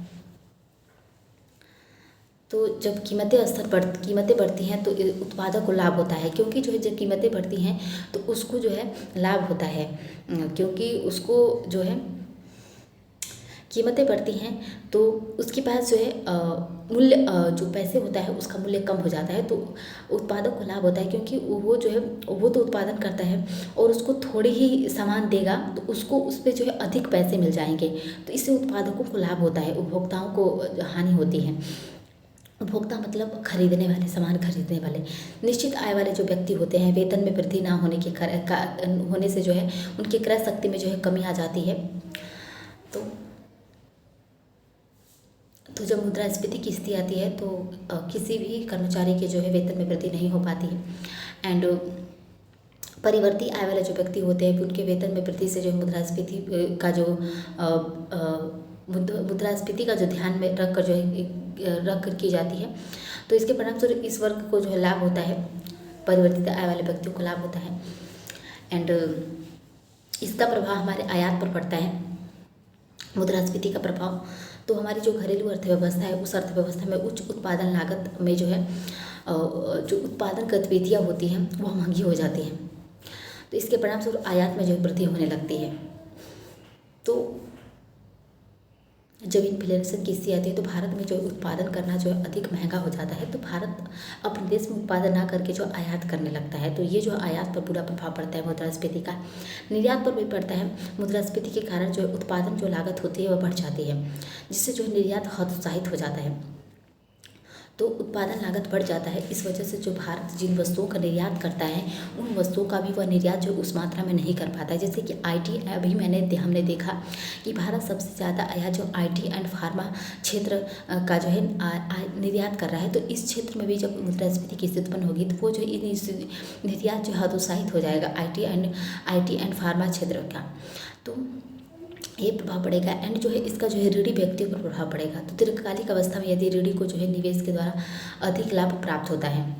तो जब कीमतें बढ़ती हैं तो उत्पादक को लाभ होता है, क्योंकि जो है जब कीमतें बढ़ती हैं तो उसको जो है लाभ होता है, क्योंकि उसको जो है कीमतें बढ़ती हैं तो उसके पास जो है मूल्य जो पैसे होता है उसका मूल्य कम हो जाता है, तो उत्पादक को लाभ होता है, क्योंकि वो जो है वो तो उत्पादन करता है और उसको थोड़ी ही सामान देगा तो उसको उस पर जो है अधिक पैसे मिल जाएंगे, तो इससे उत्पादकों को लाभ होता है, उपभोक्ताओं को हानि होती है। उपभोक्ता मतलब खरीदने वाले, सामान खरीदने वाले। निश्चित आय वाले जो व्यक्ति होते हैं, वेतन में वृद्धि ना होने के होने से जो है उनकी क्रय शक्ति में जो है कमी आ जाती है। तो जब मुद्रास्फीति की स्थिति आती है तो किसी भी कर्मचारी के जो है वेतन में वृद्धि नहीं हो पाती है। एंड परिवर्ती आय वाले जो व्यक्ति होते हैं उनके वेतन में वृद्धि से जो मुद्रास्फीति का जो ध्यान में रख कर की जाती है, तो इसके परिणामस्वरूप इस वर्ग को जो है लाभ होता है, परिवर्तित आय वाले व्यक्तियों को लाभ होता है। एंड इसका प्रभाव हमारे आयात पर पड़ता है, मुद्रास्फीति का प्रभाव। तो हमारी जो घरेलू अर्थव्यवस्था है उस अर्थव्यवस्था में उच्च उत्पादन लागत में जो है जो उत्पादन गतिविधियाँ होती हैं वो महंगी हो जाती हैं, तो इसके परिणामस्वरूप आयात में जो वृद्धि होने लगती है। तो जब इन्फ्लेशन की स्थिति आती है तो भारत में जो उत्पादन करना जो है अधिक महंगा हो जाता है, तो भारत अपने देश में उत्पादन ना करके जो आयात करने लगता है, तो ये जो आयात पर बुरा प्रभाव पड़ता है मुद्रास्फीति का। निर्यात पर भी पड़ता है, मुद्रास्फीति के कारण जो उत्पादन जो लागत होती है वह बढ़ जाती है, जिससे जो निर्यात हतोत्साहित हो जाता है, तो उत्पादन लागत बढ़ जाता है। इस वजह से जो भारत जिन वस्तुओं का निर्यात करता है उन वस्तुओं का भी वह निर्यात जो उस मात्रा में नहीं कर पाता है। जैसे कि आईटी, अभी हमने देखा कि भारत सबसे ज़्यादा आयात जो आईटी एंड फार्मा क्षेत्र का जो है निर्यात कर रहा है, तो इस क्षेत्र में भी जब मुद्रास्फीति की स्थिति उत्पन्न होगी तो वो जो निर्यात जो हतोत्साहित हो जाएगा आईटी एंड फार्मा क्षेत्र का, तो ये प्रभाव पड़ेगा। एंड जो है इसका जो है ऋणी व्यक्तियों पर प्रभाव पड़ेगा। तो दीर्घकालिक अवस्था में यदि ऋणी को जो है निवेश के द्वारा अधिक लाभ प्राप्त होता है,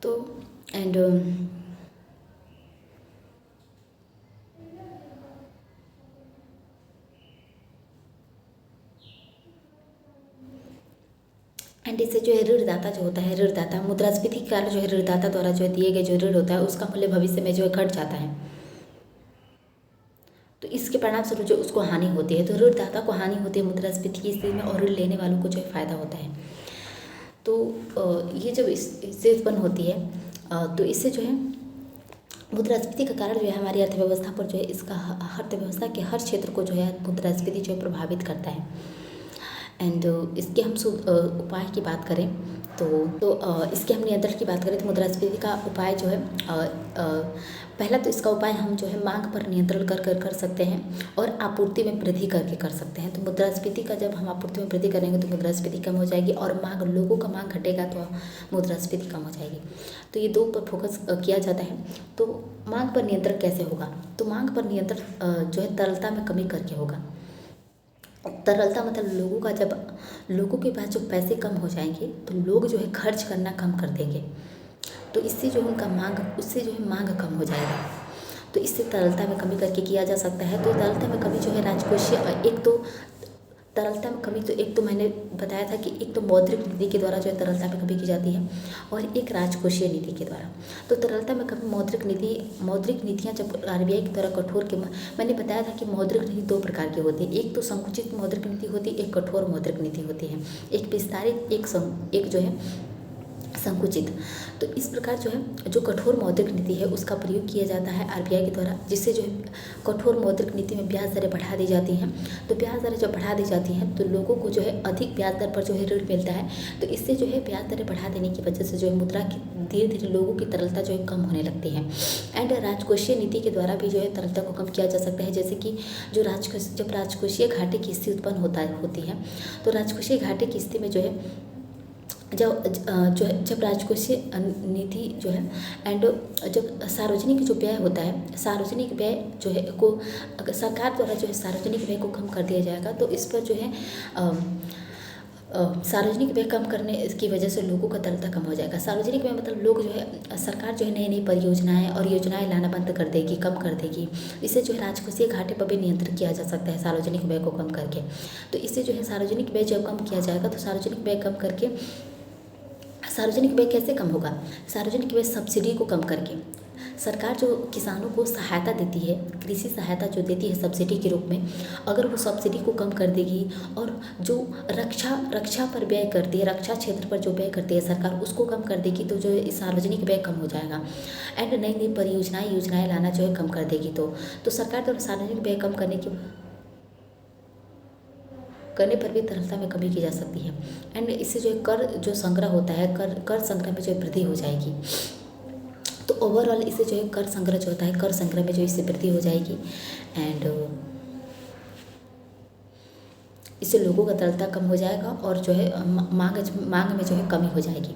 तो एंड इससे जो है ऋणदाता जो होता है, ऋणदाता मुद्रास्फीति के कारण जो है ऋणदाता द्वारा जो है दिए गए जो ऋण होता है उसका मूल्य भविष्य में जो है घट जाता है, तो इसके परिणामस्वरूप जो उसको हानि होती है। तो ऋणदाता को हानि होती है मुद्रास्फीति की स्थिति में और ऋण लेने वालों को जो है फायदा होता है। तो ये जब इससे उत्पन्न होती है तो इससे जो है मुद्रास्फीति का कारण जो है हमारी अर्थव्यवस्था पर जो है इसका अर्थव्यवस्था के हर क्षेत्र को जो है मुद्रास्फीति जो है प्रभावित करता है। एंड इसके हम उपाय की बात करें तो इसके हम नियंत्रण की बात करें तो मुद्रास्फीति का उपाय जो है पहला तो इसका उपाय हम जो है मांग पर नियंत्रण कर सकते हैं और आपूर्ति में वृद्धि करके कर सकते हैं। तो मुद्रास्फीति का जब हम आपूर्ति में वृद्धि करेंगे तो मुद्रास्फीति कम हो जाएगी और लोगों का मांग घटेगा तो मुद्रास्फीति कम हो जाएगी। तो ये दो पर फोकस किया जाता है। तो मांग पर नियंत्रण कैसे होगा? तो मांग पर नियंत्रण जो है तरलता में कमी करके होगा। तरलता मतलब लोगों के पास जो पैसे कम हो जाएंगे तो लोग जो है खर्च करना कम कर देंगे, तो इससे जो उनका मांग कम हो जाएगा। तो इससे तरलता में कमी करके किया जा सकता है। तो तरलता में कमी जो है राजकोषीय तरलता में कमी तो एक तो मैंने बताया था कि एक तो मौद्रिक नीति के द्वारा जो है तरलता में कमी की जाती है और एक राजकोषीय नीति के द्वारा। तो तरलता में कमी मौद्रिक नीतियाँ जब आरबीआई के द्वारा मैंने बताया था कि मौद्रिक नीति दो प्रकार की होती है, एक तो संकुचित मौद्रिक नीति होती है, एक कठोर मौद्रिक नीति होती है, एक विस्तारित एक जो है संकुचित। तो इस प्रकार जो है जो कठोर मौद्रिक नीति है उसका प्रयोग किया जाता है आरबीआई के द्वारा, जिससे जो है कठोर मौद्रिक नीति में ब्याज दरें बढ़ा दी जाती हैं। तो ब्याज दरें जब बढ़ा दी जाती हैं तो लोगों को जो है अधिक ब्याज दर पर जो है ऋण मिलता है। तो इससे जो है ब्याज दरें बढ़ा देने की वजह से जो है मुद्रा की धीरे धीरे लोगों की तरलता जो है कम होने लगती है। एंड राजकोषीय नीति के द्वारा भी जो है तरलता को कम किया जा सकता है। जैसे कि जब राजकोषीय घाटे की स्थिति उत्पन्न होती है तो राजकोषीय घाटे की स्थिति में जो है जब राजकोषीय नीति जो है एंड जब सार्वजनिक जो व्यय होता है, सार्वजनिक व्यय जो है को अगर सरकार द्वारा जो है सार्वजनिक व्यय को कम कर दिया जाएगा तो इस पर जो है सार्वजनिक व्यय कम करने की वजह से लोगों का तरलता कम हो जाएगा। सार्वजनिक व्यय मतलब लोग जो है सरकार जो है नई नई परियोजनाएं और योजनाएं लाना बंद कर देगी, कम कर देगी। इससे जो है राजकोषीय घाटे पर भी नियंत्रण किया जा सकता है सार्वजनिक व्यय को कम करके। तो इससे जो है सार्वजनिक व्यय जब कम किया जाएगा तो सार्वजनिक व्यय कम करके, सार्वजनिक व्यय कैसे कम होगा? सार्वजनिक व्यय सब्सिडी को कम करके, सरकार जो किसानों को सहायता देती है, कृषि सहायता जो देती है सब्सिडी के रूप में, अगर वो सब्सिडी को कम कर देगी और जो रक्षा पर व्यय करती है, रक्षा क्षेत्र पर जो व्यय करती है सरकार, उसको कम कर देगी तो जो है सार्वजनिक व्यय कम हो जाएगा। एंड नई नई परियोजनाएं योजनाएं लाना जो है कम कर देगी। तो सरकार द्वारा सार्वजनिक व्यय कम करने पर भी तरलता में कमी की जा सकती है। एंड इससे जो है कर जो संग्रह होता है, कर संग्रह में जो है वृद्धि हो जाएगी। तो ओवरऑल इससे जो है कर संग्रह जो होता है, कर संग्रह में जो इससे वृद्धि हो जाएगी। एंड इससे लोगों का तरलता कम हो जाएगा और जो है मांग में जो है कमी हो जाएगी।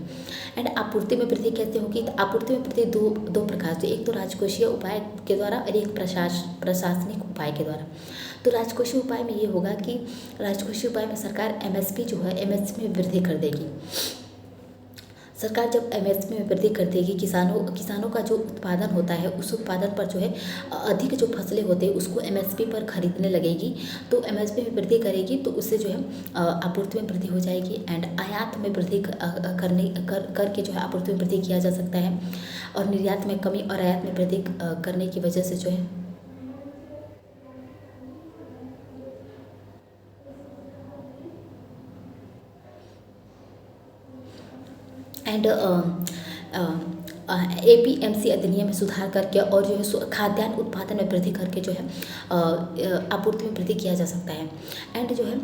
एंड आपूर्ति में वृद्धि कैसे होगी? तो आपूर्ति में वृद्धि दो प्रकार से, एक तो राजकोषीय उपाय के द्वारा और एक प्रशासनिक उपाय के द्वारा। तो राजकोषीय उपाय में ये होगा कि राजकोषीय उपाय में सरकार एमएसपी जो है, एमएसपी में वृद्धि कर देगी। सरकार जब एमएसपी में वृद्धि कर देगी, किसानों का जो उत्पादन होता है उस उत्पादन पर जो है अधिक जो फसलें होते हैं उसको एमएसपी पर खरीदने लगेगी। तो एमएसपी में वृद्धि करेगी तो उससे जो है आपूर्ति में वृद्धि हो जाएगी। एंड आयात में वृद्धि करके जो है आपूर्ति में वृद्धि किया जा सकता है। और निर्यात में कमी और आयात में वृद्धि करने की वजह से जो है एंड एपीएमसी अधिनियम में सुधार करके और जो है खाद्यान्न उत्पादन में वृद्धि करके जो है आपूर्ति में वृद्धि किया जा सकता है। एंड जो है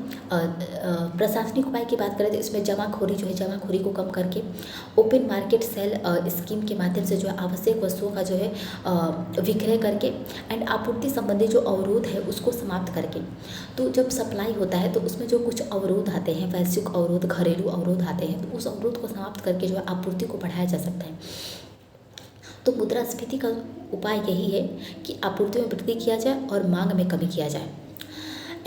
प्रशासनिक उपाय की बात करें तो इसमें जमाखोरी जो है, जमाखोरी को कम करके ओपन मार्केट सेल स्कीम के माध्यम से जो है आवश्यक वस्तुओं का जो है विक्रय करके एंड आपूर्ति संबंधी जो अवरोध है उसको समाप्त करके। तो जब सप्लाई होता है तो उसमें जो कुछ अवरोध आते हैं, वैश्विक अवरोध, घरेलू अवरोध आते हैं, तो उस अवरोध को समाप्त करके जो है आपूर्ति को बढ़ाया जा सकता है। तो मुद्रास्फीति का उपाय यही है कि आपूर्ति में वृद्धि किया जाए और मांग में कमी किया जाए।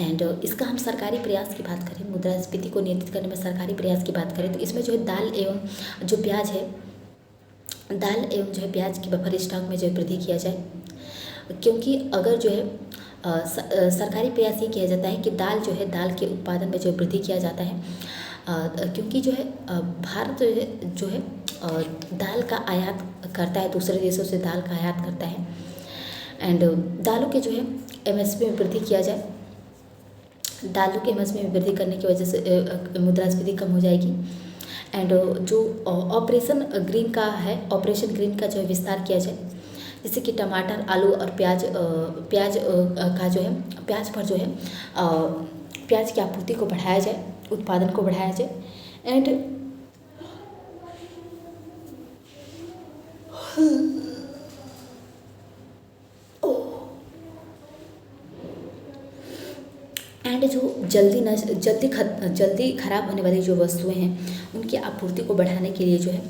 एंड इसका हम सरकारी प्रयास की बात करें, मुद्रास्फीति को नियंत्रित करने में सरकारी प्रयास की बात करें तो इसमें जो है दाल एवं जो प्याज की बफर स्टॉक में जो है वृद्धि किया जाए। क्योंकि अगर जो है सरकारी प्रयास ये किया जाता है कि दाल के उत्पादन में जो वृद्धि किया जाता है, क्योंकि जो है भारत जो है दाल का आयात करता है, दूसरे देशों से दाल का आयात करता है। एंड दालों के जो है एमएसपी में वृद्धि किया जाए, दालों के एमएसपी में वृद्धि करने की वजह से मुद्रास्फीति कम हो जाएगी। एंड जो ऑपरेशन ग्रीन का है, ऑपरेशन ग्रीन का जो है विस्तार किया जाए, जैसे कि टमाटर, आलू और प्याज का जो है प्याज पर जो है प्याज की आपूर्ति को बढ़ाया जाए, उत्पादन को बढ़ाया जाए। एंड जो जल्दी खराब होने वाली जो वस्तुएं हैं उनकी आपूर्ति को बढ़ाने के लिए जो है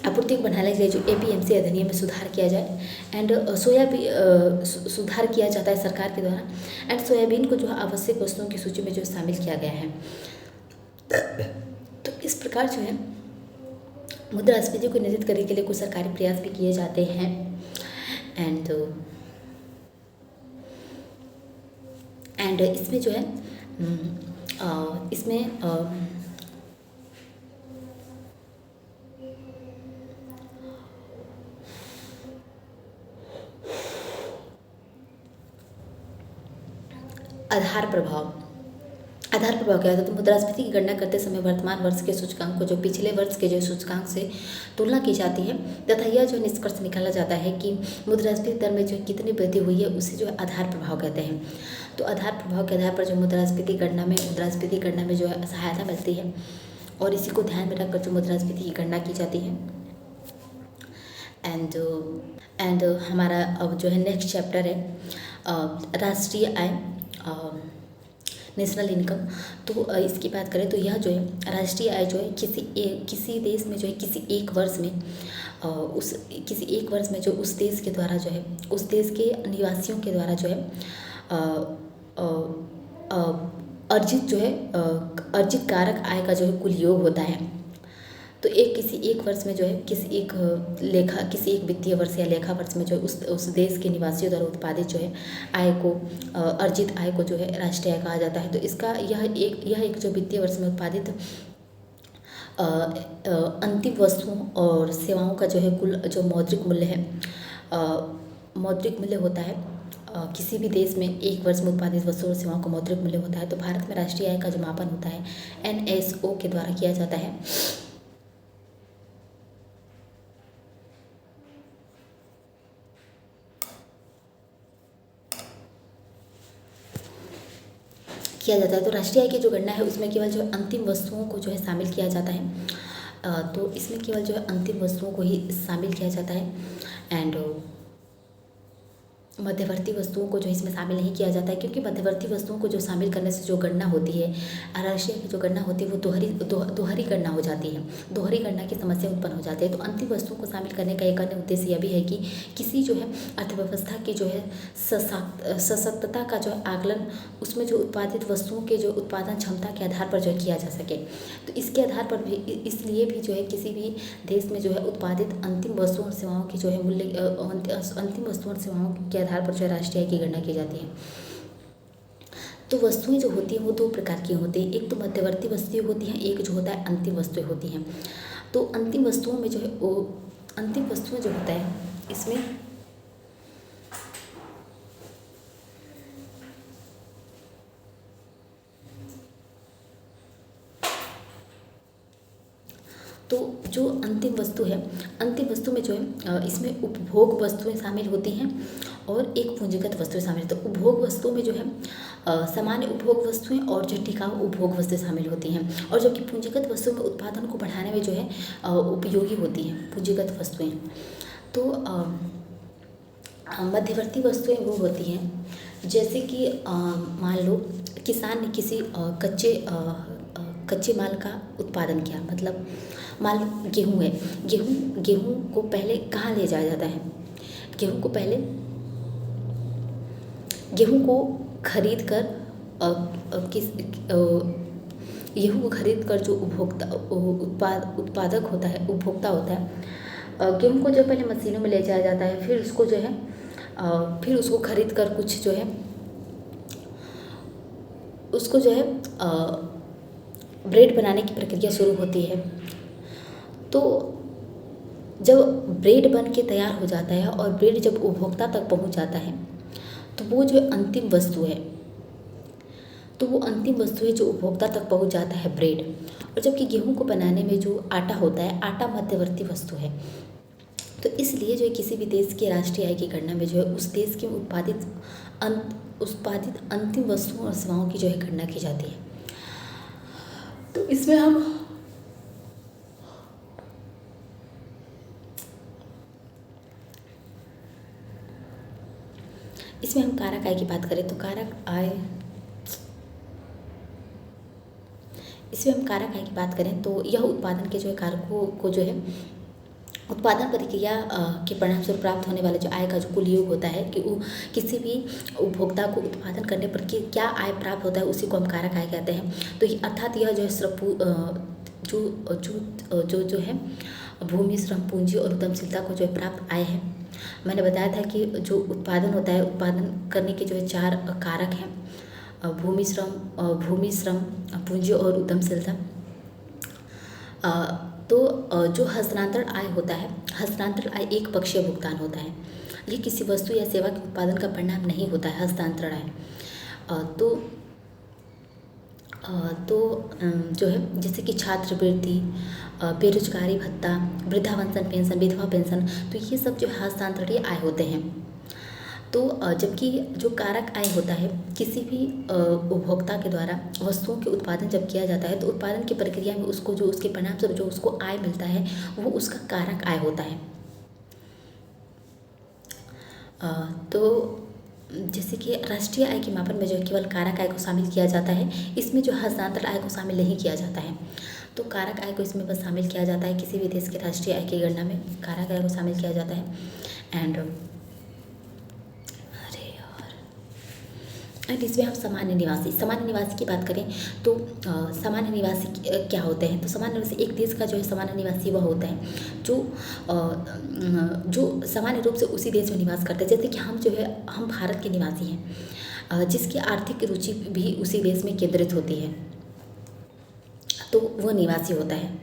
आपूर्ति को बढ़ाने के लिए जो एपीएमसी अधिनियम में सुधार किया जाए। एंड सुधार किया जाता है सरकार के द्वारा। एंड सोयाबीन को जो है आवश्यक वस्तुओं की सूची में जो शामिल किया गया है। तो इस प्रकार जो है मुद्रास्फीति को नियंत्रित करने के लिए कुछ सरकारी प्रयास भी किए जाते हैं। एंड इसमें जो है आधार प्रभाव क्या होता है? तो मुद्रास्फीति की गणना करते समय वर्तमान वर्ष के सूचकांक को जो पिछले वर्ष के जो सूचकांक से तुलना की जाती है तथा यह जो निष्कर्ष निकाला जाता है कि मुद्रास्फीति दर में जो कितनी वृद्धि हुई है उसे जो आधार प्रभाव कहते हैं। तो आधार प्रभाव के आधार पर जो मुद्रास्फीति गणना में जो है सहायता मिलती है और इसी को ध्यान में रखकर जो मुद्रास्फीति की गणना की जाती है। एंड हमारा अब जो है नेक्स्ट चैप्टर है राष्ट्रीय आय। National income. तो इसकी बात करें तो यह जो है राष्ट्रीय आय जो है किसी देश में जो है किसी एक वर्ष में किसी एक वर्ष में जो उस देश के द्वारा जो है उस देश के निवासियों के द्वारा जो है अ, अ, अ, अर्जित कारक आय का जो है कुल योग होता है। तो किसी एक वर्ष में जो है किसी एक वित्तीय वर्ष या लेखा वर्ष में जो है उस देश के निवासियों द्वारा उत्पादित जो है आय को अर्जित आय को जो है राष्ट्रीय आय कहा जाता है। तो इसका यह एक जो वित्तीय वर्ष में उत्पादित अंतिम वस्तुओं और सेवाओं का जो है कुल जो मौद्रिक मूल्य है मौद्रिक मूल्य होता है। किसी भी देश में एक वर्ष में उत्पादित वस्तुओं और सेवाओं का मौद्रिक मूल्य होता है। तो भारत में राष्ट्रीय आय का जो मापन होता है NSO के द्वारा किया जाता है। तो राष्ट्रीय आय की जो गणना है उसमें केवल जो अंतिम वस्तुओं को जो है शामिल किया जाता है। तो इसमें केवल जो है अंतिम वस्तुओं को ही शामिल किया जाता है एंड मध्यवर्ती वस्तुओं को जो इसमें शामिल नहीं किया जाता है, क्योंकि मध्यवर्ती वस्तुओं को जो शामिल करने से जो गणना होती है राष्ट्रीय की जो गणना होती है वो दोहरी गणना हो जाती है। दोहरी गणना की समस्या उत्पन्न हो जाती है। तो अंतिम वस्तुओं को शामिल करने का एक अन्य उद्देश्य यह भी है कि किसी जो है अर्थव्यवस्था की जो है सशक्तता का जो आकलन उसमें जो उत्पादित वस्तुओं के जो उत्पादन क्षमता के आधार पर जो किया जा सके। तो इसके आधार पर भी इसलिए भी जो है किसी भी देश में जो है उत्पादित अंतिम वस्तुओं और सेवाओं की जो है अंतिम वस्तुओं और सेवाओं के आधार पर जो है राष्ट्रीय आय की गणना की जाती है। तो वस्तुएं जो होती हैं वो दो प्रकार की होती हैं, एक तो मध्यवर्ती वस्तुएं होती हैं, एक जो होता है अंतिम वस्तुएं होती हैं। तो अंतिम वस्तुओं में जो है वो अंतिम वस्तुएं जो होता है इसमें तो जो अंतिम वस्तु है अंतिम वस्तु में जो है इसमें उपभोग वस्तुएं शामिल होती हैं और एक पूंजीगत वस्तुएं शामिल। तो उपभोग वस्तुओं में जो है सामान्य उपभोग वस्तुएं और जो टिकाऊ उपभोग वस्तुएं शामिल होती हैं, और जबकि पूंजीगत वस्तुओं में उत्पादन को बढ़ाने में जो है उपयोगी होती हैं पूंजीगत वस्तुएं। तो मध्यवर्ती वस्तुएं वो होती हैं जैसे कि मान लो किसान ने किसी कच्चे माल का उत्पादन किया, मतलब मान लो गेहूँ है, गेहूँ को पहले कहाँ ले जाया जाता है? गेहूँ को खरीद कर गेहूँ को खरीद कर जो उपभोक्ता होता है गेहूँ को जो पहले मशीनों में ले जाया जाता है, फिर उसको जो है फिर उसको खरीद कर कुछ जो है उसको जो है ब्रेड बनाने की प्रक्रिया शुरू होती है। तो जब ब्रेड बन के तैयार हो जाता है और ब्रेड जब उपभोक्ता तक पहुंच जाता है तो वो जो अंतिम वस्तु है, तो वो अंतिम वस्तु है जो उपभोक्ता तक पहुंच जाता है ब्रेड। और जबकि गेहूं को बनाने में जो आटा होता है, आटा मध्यवर्ती वस्तु है। तो इसलिए जो है किसी भी देश की राष्ट्रीय आय की गणना में जो है उस देश के उत्पादित अंतिम वस्तुओं और सेवाओं की जो है गणना की जाती है। तो इसमें हम कारक आय की बात करें तो कारक आय की बात करें तो यह उत्पादन के जो है कारकों को जो है उत्पादन प्रक्रिया के परिणाम स्वरूप प्राप्त होने वाले जो आय का जो कुल योग होता है कि वो किसी भी उपभोक्ता को उत्पादन करने पर क्या आय प्राप्त होता है उसी को हम कारक आय कहते हैं। तो अर्थात यह जो है जो है भूमि, श्रम, पूंजी और उद्यमशीलता को जो है प्राप्त आय है। मैंने बताया था कि जो उत्पादन होता है, उत्पादन करने के जो है 4 कारक हैं, भूमि, श्रम, पूंजी और उद्यमशीलता। तो जो हस्तांतरण आय होता है, हस्तांतरण आय एक पक्षीय भुगतान होता है। ये किसी वस्तु या सेवा के उत्पादन का परिणाम नहीं होता है हस्तांतरण आय। तो जो है जैसे कि छात्रवृत्ति, बेरोजगारी भत्ता, वृद्धावस्था पेंशन, विधवा पेंशन, तो ये सब जो हस्तांतरणीय आय होते हैं। तो जबकि जो कारक आय होता है किसी भी उपभोक्ता के द्वारा वस्तुओं के उत्पादन जब किया जाता है तो उत्पादन की प्रक्रिया में उसको जो उसके परिणाम स्वरूप जो उसको आय मिलता है वो उसका कारक आय होता है। तो जैसे कि राष्ट्रीय आय के मापन में जो है केवल कारक आय को शामिल किया जाता है, इसमें जो हस्तांतरण आय को शामिल नहीं किया जाता है। तो कारक आय को इसमें बस शामिल किया जाता है, किसी भी देश के राष्ट्रीय आय की गणना में कारक आय को शामिल किया जाता है। एंड इसमें हम सामान्य निवासी की बात करें तो सामान्य निवासी क्या होते हैं। तो सामान्य निवासी एक देश का जो है सामान्य निवासी वह होता है जो सामान्य रूप से उसी देश में निवास करते हैं। जैसे कि हम भारत के निवासी हैं, जिसकी आर्थिक रुचि भी उसी देश में केंद्रित होती है, तो वह निवासी होता है।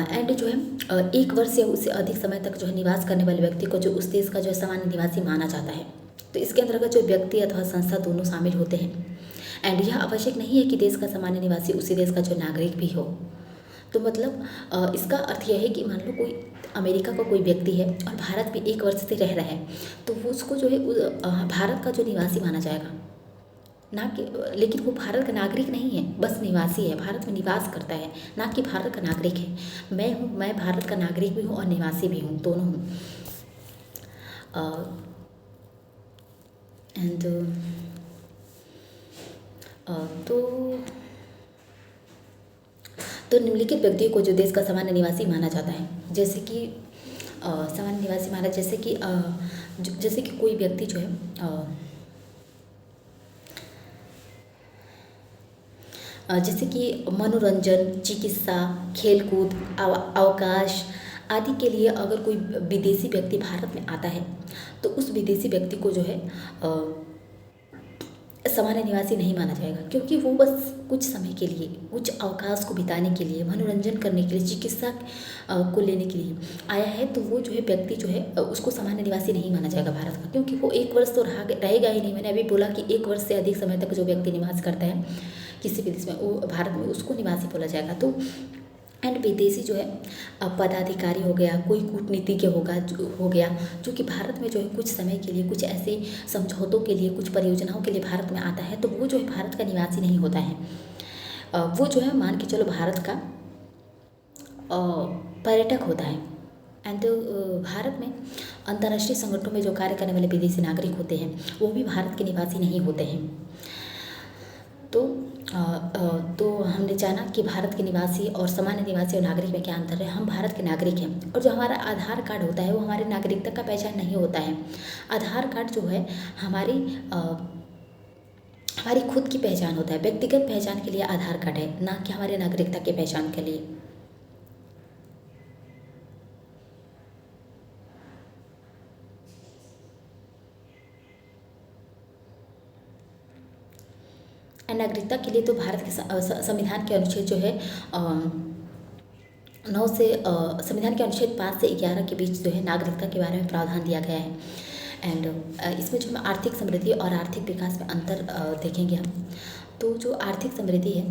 एंड जो है 1 वर्ष या उससे अधिक समय तक जो है निवास करने वाले व्यक्ति को जो उस देश का जो है सामान्य निवासी माना जाता है। तो इसके अंतर्गत जो व्यक्ति अथवा संस्था दोनों शामिल होते हैं। एंड यह आवश्यक नहीं है कि देश का सामान्य निवासी उसी देश का जो नागरिक भी हो। तो मतलब इसका अर्थ यह है कि मान लो कोई अमेरिका का कोई व्यक्ति है और भारत में 1 वर्ष से रह रहा है, तो वो उसको जो है भारत का जो निवासी माना जाएगा, ना कि, लेकिन वो भारत का नागरिक नहीं है, बस निवासी है, भारत में निवास करता है, ना कि भारत का नागरिक है। मैं भारत का नागरिक भी हूँ और निवासी भी हूँ, दोनों हूँ। एंड तो निम्नलिखित व्यक्तियों को जो देश का सामान्य निवासी माना जाता है, जैसे कि सामान्य निवासी माना जैसे कि कोई व्यक्ति जो है जैसे कि मनोरंजन, चिकित्सा, खेलकूद, अवकाश आदि के लिए अगर कोई विदेशी व्यक्ति भारत में आता है, तो उस विदेशी व्यक्ति को जो है सामान्य निवासी नहीं माना जाएगा, क्योंकि वो बस कुछ समय के लिए, कुछ अवकाश को बिताने के लिए, मनोरंजन करने के लिए, चिकित्सा को लेने के लिए आया है, तो वो जो है व्यक्ति जो है उसको सामान्य निवासी नहीं माना जाएगा भारत का, क्योंकि वो 1 वर्ष तो रहेगा ही नहीं। मैंने अभी बोला कि 1 वर्ष से अधिक समय तक जो व्यक्ति निवास करता है किसी भी देश में, वो भारत में उसको निवासी बोला जाएगा। तो एंड विदेशी जो है पदाधिकारी हो गया, कोई कूटनीतिज्ञ हो गया जो कि भारत में जो है कुछ समय के लिए, कुछ ऐसे समझौतों के लिए, कुछ परियोजनाओं के लिए भारत में आता है, तो वो जो है भारत का निवासी नहीं होता है। वो जो है मान के चलो भारत का पर्यटक होता है। एंड भारत में अंतर्राष्ट्रीय संगठनों में जो कार्य करने वाले विदेशी नागरिक होते हैं, वो भी भारत के निवासी नहीं होते हैं। तो हमने जाना कि भारत के निवासी और सामान्य निवासी और नागरिक में क्या अंतर है। हम भारत के नागरिक हैं, और जो हमारा आधार कार्ड होता है वो हमारे नागरिकता का पहचान नहीं होता है। आधार कार्ड जो है हमारी खुद की पहचान होता है, व्यक्तिगत पहचान के लिए आधार कार्ड है, ना कि हमारे नागरिकता के पहचान के लिए। नागरिकता के लिए तो भारत के संविधान के अनुच्छेद जो है 9 से संविधान के अनुच्छेद 5 से 11 के बीच जो है नागरिकता के बारे में प्रावधान दिया गया है। एंड इसमें जो हम आर्थिक समृद्धि और आर्थिक विकास में अंतर देखेंगे हम। तो जो आर्थिक समृद्धि है,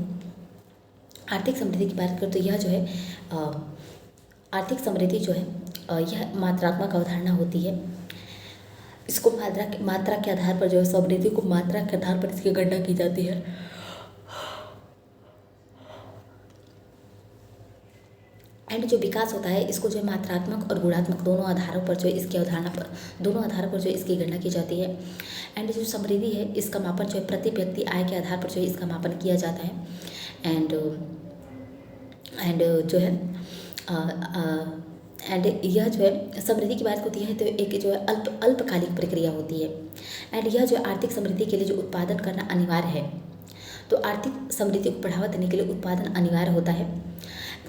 आर्थिक समृद्धि की बात करें तो यह जो है आर्थिक समृद्धि जो है यह मात्रात्मक अवधारणा होती है। इसको मात्रा के आधार पर जो है समृद्धि को मात्रा के आधार पर इसकी गणना की जाती है। एंड जो विकास होता है इसको जो है मात्रात्मक और गुणात्मक दोनों आधारों पर जो है इसकी अवधारणा पर दोनों आधारों पर जो है इसकी गणना की जाती है। एंड जो समृद्धि है इसका मापन जो है प्रति व्यक्ति आय के आधार पर जो है इसका मापन किया जाता है। एंड जो है एंड यह जो है समृद्धि की बात होती है तो एक जो है अल्पकालिक प्रक्रिया होती है। एंड यह जो आर्थिक समृद्धि के लिए जो उत्पादन करना अनिवार्य है, तो आर्थिक समृद्धि को बढ़ावा देने के लिए उत्पादन अनिवार्य होता है।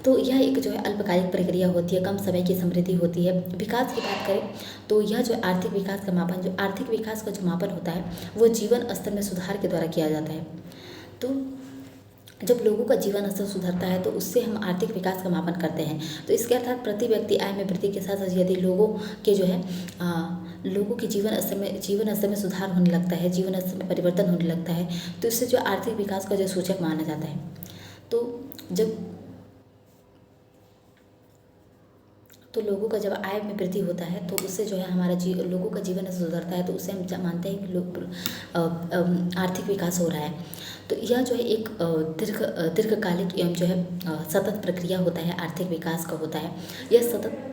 तो यह एक जो है अल्पकालिक प्रक्रिया होती है, कम समय की समृद्धि होती है। विकास की बात करें तो यह जो आर्थिक विकास का मापन, जो आर्थिक विकास का जो मापन होता है वो जीवन स्तर में सुधार के द्वारा किया जाता है। तो जब लोगों का जीवन स्तर सुधरता है तो उससे हम आर्थिक विकास का मापन करते हैं। तो इसके अर्थात प्रति व्यक्ति आय में वृद्धि के साथ साथ यदि लोगों के जो है लोगों के जीवन स्तर में सुधार होने लगता है, जीवन स्तर में परिवर्तन होने लगता है, तो इससे जो आर्थिक विकास का जो सूचक माना जाता है। तो लोगों का जब आय में वृद्धि होता है तो उससे जो है हमारा लोगों का जीवन सुधरता है, तो उससे हम मानते हैं कि आर्थिक विकास हो रहा है। तो यह जो है एक दीर्घकालिक एवं जो है सतत प्रक्रिया होता है, आर्थिक विकास का होता है। यह सतत